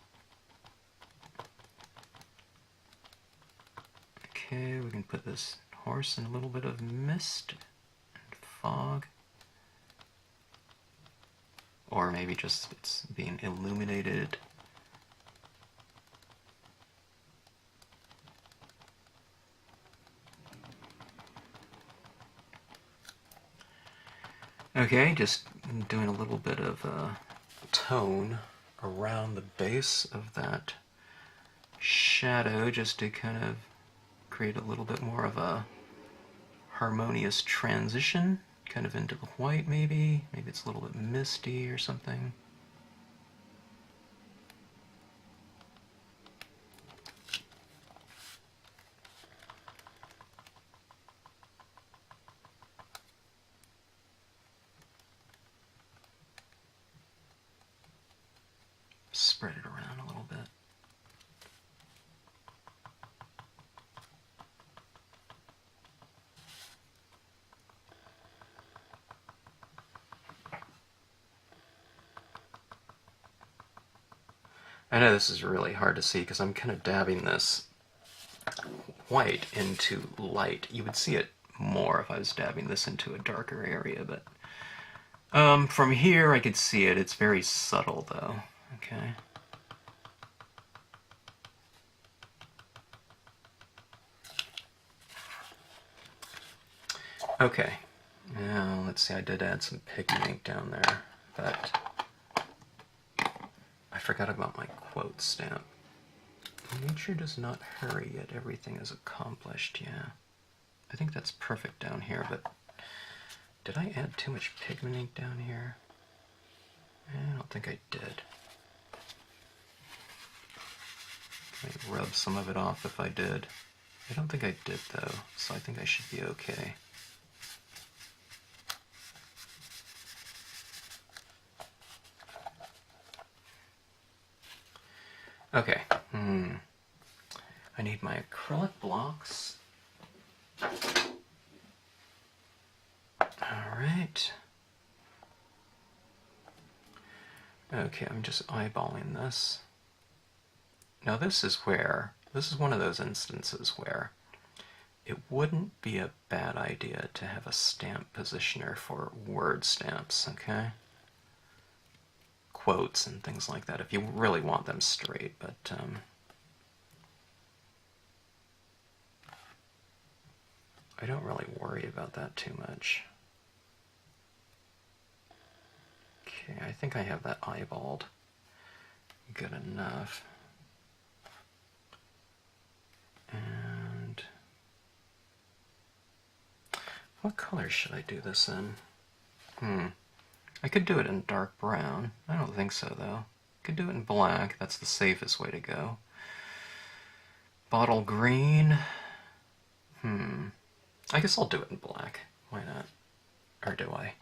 Okay, we can put this horse in a little bit of mist and fog. Or maybe just it's being illuminated. Okay, just doing a little bit of tone around the base of that shadow just to kind of create a little bit more of a harmonious transition, kind of into the white maybe. Maybe it's a little bit misty or something. Spread it around a little bit. I know this is really hard to see because I'm kind of dabbing this white into light. You would see it more if I was dabbing this into a darker area, but from here I could see it. It's very subtle though. Okay. Okay. Now let's see. I did add some pigment ink down there, but I forgot about my quote stamp. Nature does not hurry, yet everything is accomplished. Yeah. I think that's perfect down here, but did I add too much pigment ink down here? I don't think I did. I rub some of it off if I did. I don't think I did though, so I think I should be okay. Okay. I need my acrylic blocks. Alright. Okay, I'm just eyeballing this. Now this is one of those instances where it wouldn't be a bad idea to have a stamp positioner for word stamps, okay? Quotes and things like that, if you really want them straight, but I don't really worry about that too much. Okay, I think I have that eyeballed good enough. And what color should I do this in? I could do it in dark brown. I don't think so, though. Could do it in black. That's the safest way to go. Bottle green. I guess I'll do it in black. Why not? Or do I?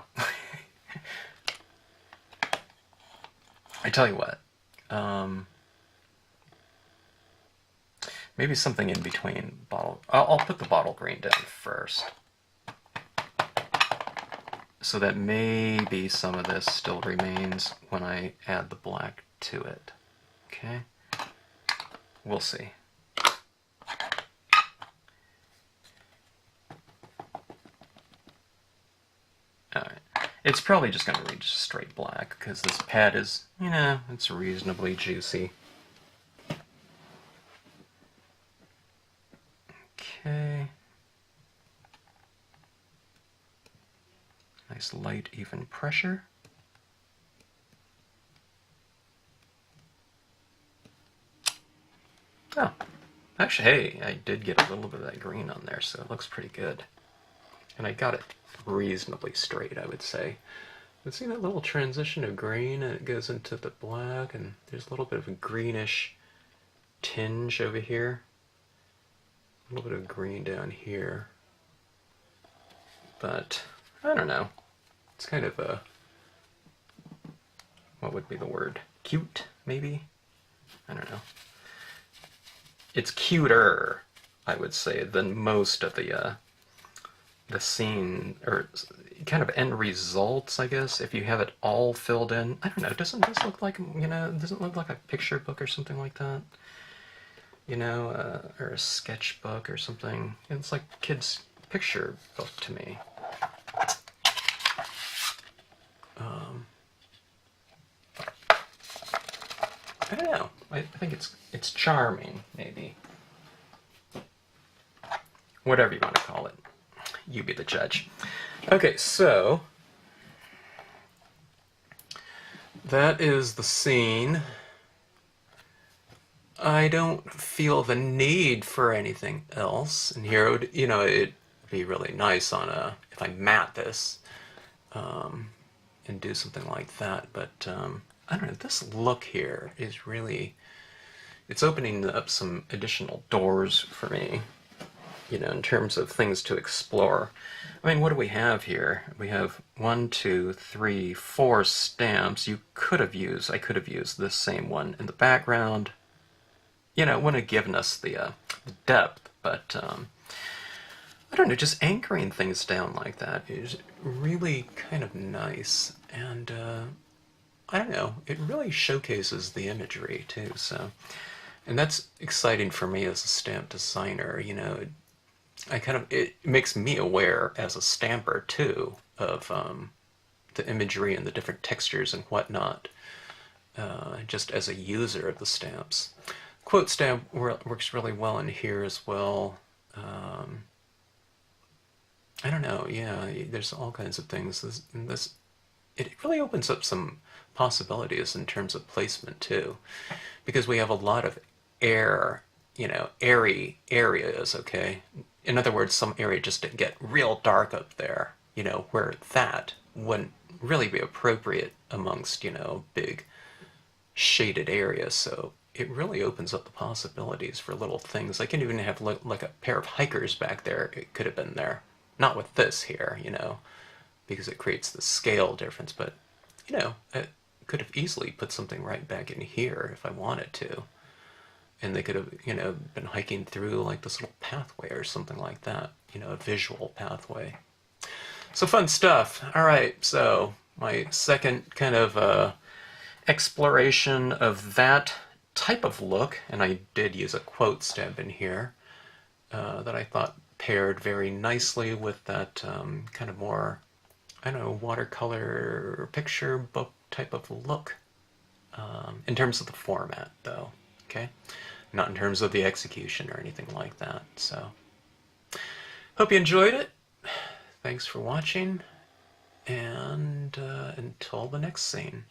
I tell you what. Maybe something in between bottle... I'll put the bottle green down first. So that maybe some of this still remains when I add the black to it. Okay? We'll see. Alright. It's probably just going to read just straight black, because this pad is, you know, it's reasonably juicy. Okay. Nice light, even pressure. Oh, Actually, hey, I did get a little bit of that green on there, so it looks pretty good. And I got it reasonably straight, I would say. You see that little transition of green, and it goes into the black, and there's a little bit of a greenish tinge over here. A little bit of green down here. But, I don't know. It's kind of a, what would be the word? Cute, maybe? I don't know. It's cuter, I would say, than most of the scene, or kind of end results, I guess, if you have it all filled in. I don't know, doesn't this look like, you know, doesn't it look like a picture book or something like that? You know, or a sketchbook or something. It's like a kid's picture book to me. I don't know. I think it's charming, maybe. Whatever you want to call it. You be the judge. Okay, so that is the scene. I don't feel the need for anything else. And here, would, you know, it'd be really nice on if I matte this and do something like that. But I don't know, this look here is really, it's opening up some additional doors for me, you know, in terms of things to explore. I mean, what do we have here? We have 1, 2, 3, 4 stamps. I could have used this same one in the background. You know, it wouldn't have given us the depth, but I don't know, just anchoring things down like that is really kind of nice. And I don't know, it really showcases the imagery too, so. And that's exciting for me as a stamp designer, you know. It makes me aware as a stamper too of the imagery and the different textures and whatnot, just as a user of the stamps. Quote stamp works really well in here as well. I don't know, yeah, there's all kinds of things. It really opens up some possibilities in terms of placement too, because we have a lot of airy areas, okay? In other words, some area just didn't get real dark up there, you know, where that wouldn't really be appropriate amongst, you know, big shaded areas. So it really opens up the possibilities for little things. I can even have like a pair of hikers back there. It could have been there. Not with this here, you know, because it creates the scale difference, but, you know, I could have easily put something right back in here if I wanted to. And they could have, you know, been hiking through like this little pathway or something like that, you know, a visual pathway. So fun stuff. All right, so my second kind of exploration of that type of look, and I did use a quote stamp in here that I thought paired very nicely with that kind of more, I don't know, watercolor picture book type of look, in terms of the format though, okay? Not in terms of the execution or anything like that. So, hope you enjoyed it. Thanks for watching, and until the next scene.